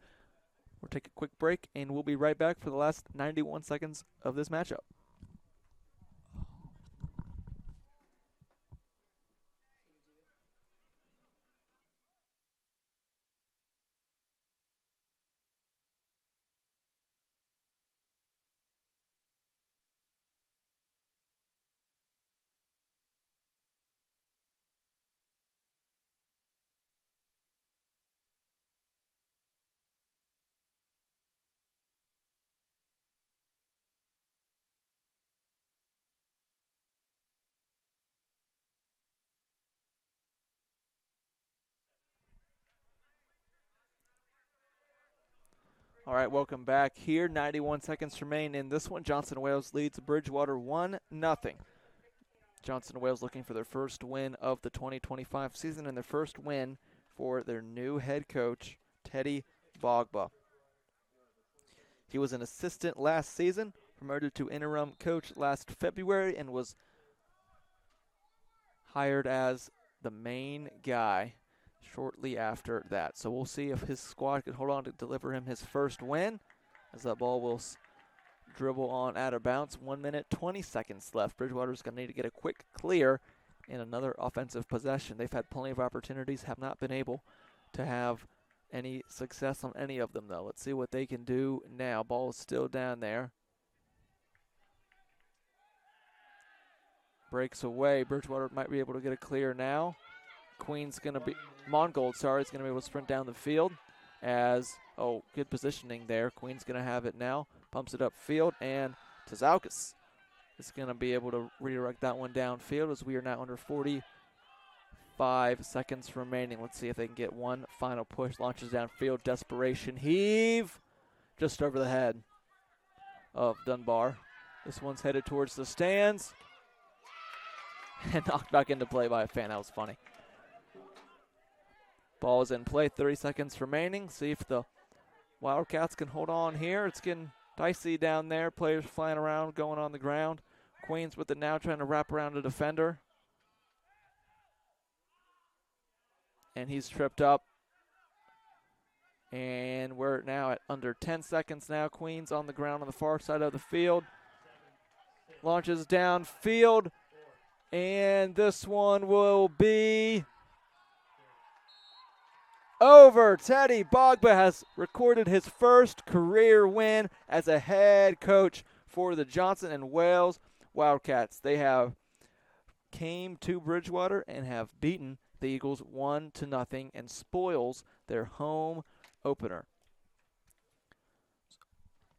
we'll take a quick break, and we'll be right back for the last 91 seconds of this matchup. All right, welcome back here. 91 seconds remain in this one. Johnson Wales leads Bridgewater 1-0. Johnson Wales looking for their first win of the 2025 season and their first win for their new head coach, Teddy Bogba. He was an assistant last season, promoted to interim coach last February, and was hired as the main guy shortly after that. So we'll see if his squad can hold on to deliver him his first win, as that ball will dribble on out of bounds. 1 minute, 20 seconds left. Bridgewater's going to need to get a quick clear in another offensive possession. They've had plenty of opportunities, have not been able to have any success on any of them, though. Let's see what they can do now. Ball is still down there. Breaks away. Bridgewater might be able to get a clear now. Mongold, is going to be able to sprint down the field as, good positioning there. Queen's going to have it now. Pumps it upfield, and Tzoukas is going to be able to redirect that one downfield as we are now under 45 seconds remaining. Let's see if they can get one final push. Launches downfield, desperation heave, just over the head of Dunbar. This one's headed towards the stands and knocked back into play by a fan. That was funny. Ball is in play, 30 seconds remaining. See if the Wildcats can hold on here. It's getting dicey down there. Players flying around, going on the ground. Queens with it now, trying to wrap around a defender. And he's tripped up. And we're now at under 10 seconds now. Queens on the ground on the far side of the field. Launches downfield. And this one will be over. Teddy Bogba has recorded his first career win as a head coach for the Johnson and Wales Wildcats. They have came to Bridgewater and have beaten the Eagles 1-0 and spoils their home opener.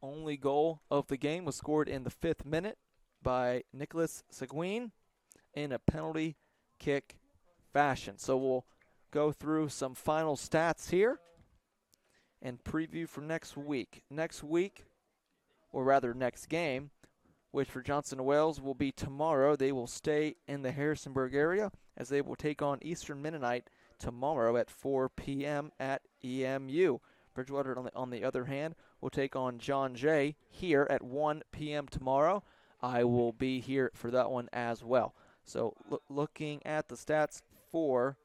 Only goal of the game was scored in the 5th minute by Nicholas Seguin in a penalty kick fashion. So we'll go through some final stats here and preview for next week. Next game, which for Johnson and Wales will be tomorrow. They will stay in the Harrisonburg area as they will take on Eastern Mennonite tomorrow at 4 p.m. at EMU. Bridgewater, on the other hand, will take on John Jay here at 1 p.m. tomorrow. I will be here for that one as well. So looking at the stats for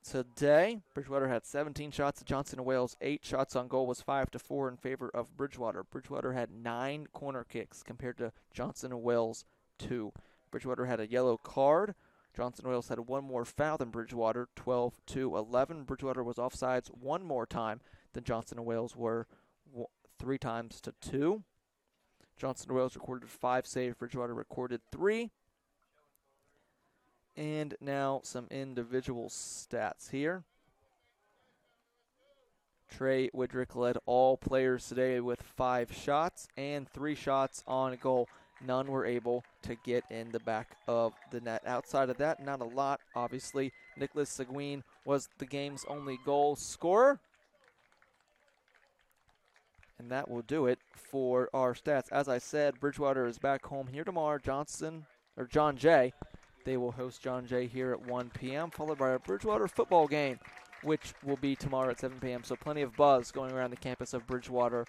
today, Bridgewater had 17 shots. Johnson and Wales 8 shots on goal, was 5-4 in favor of Bridgewater. Bridgewater had 9 corner kicks compared to Johnson and Wales 2. Bridgewater had a yellow card. Johnson and Wales had one more foul than Bridgewater, 12-11. Bridgewater was offsides one more time than Johnson and Wales were, 3 times to 2. Johnson and Wales recorded 5 saves. Bridgewater recorded 3. And now some individual stats here. Trey Widrick led all players today with 5 shots and 3 shots on goal. None were able to get in the back of the net. Outside of that, not a lot. Obviously, Nicholas Seguin was the game's only goal scorer. And that will do it for our stats. As I said, Bridgewater is back home here tomorrow. John Jay. They will host John Jay here at 1 p.m., followed by a Bridgewater football game, which will be tomorrow at 7 p.m. So plenty of buzz going around the campus of Bridgewater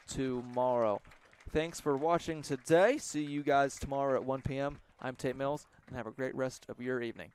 tomorrow. Thanks for watching today. See you guys tomorrow at 1 p.m. I'm Tate Mills, and have a great rest of your evening.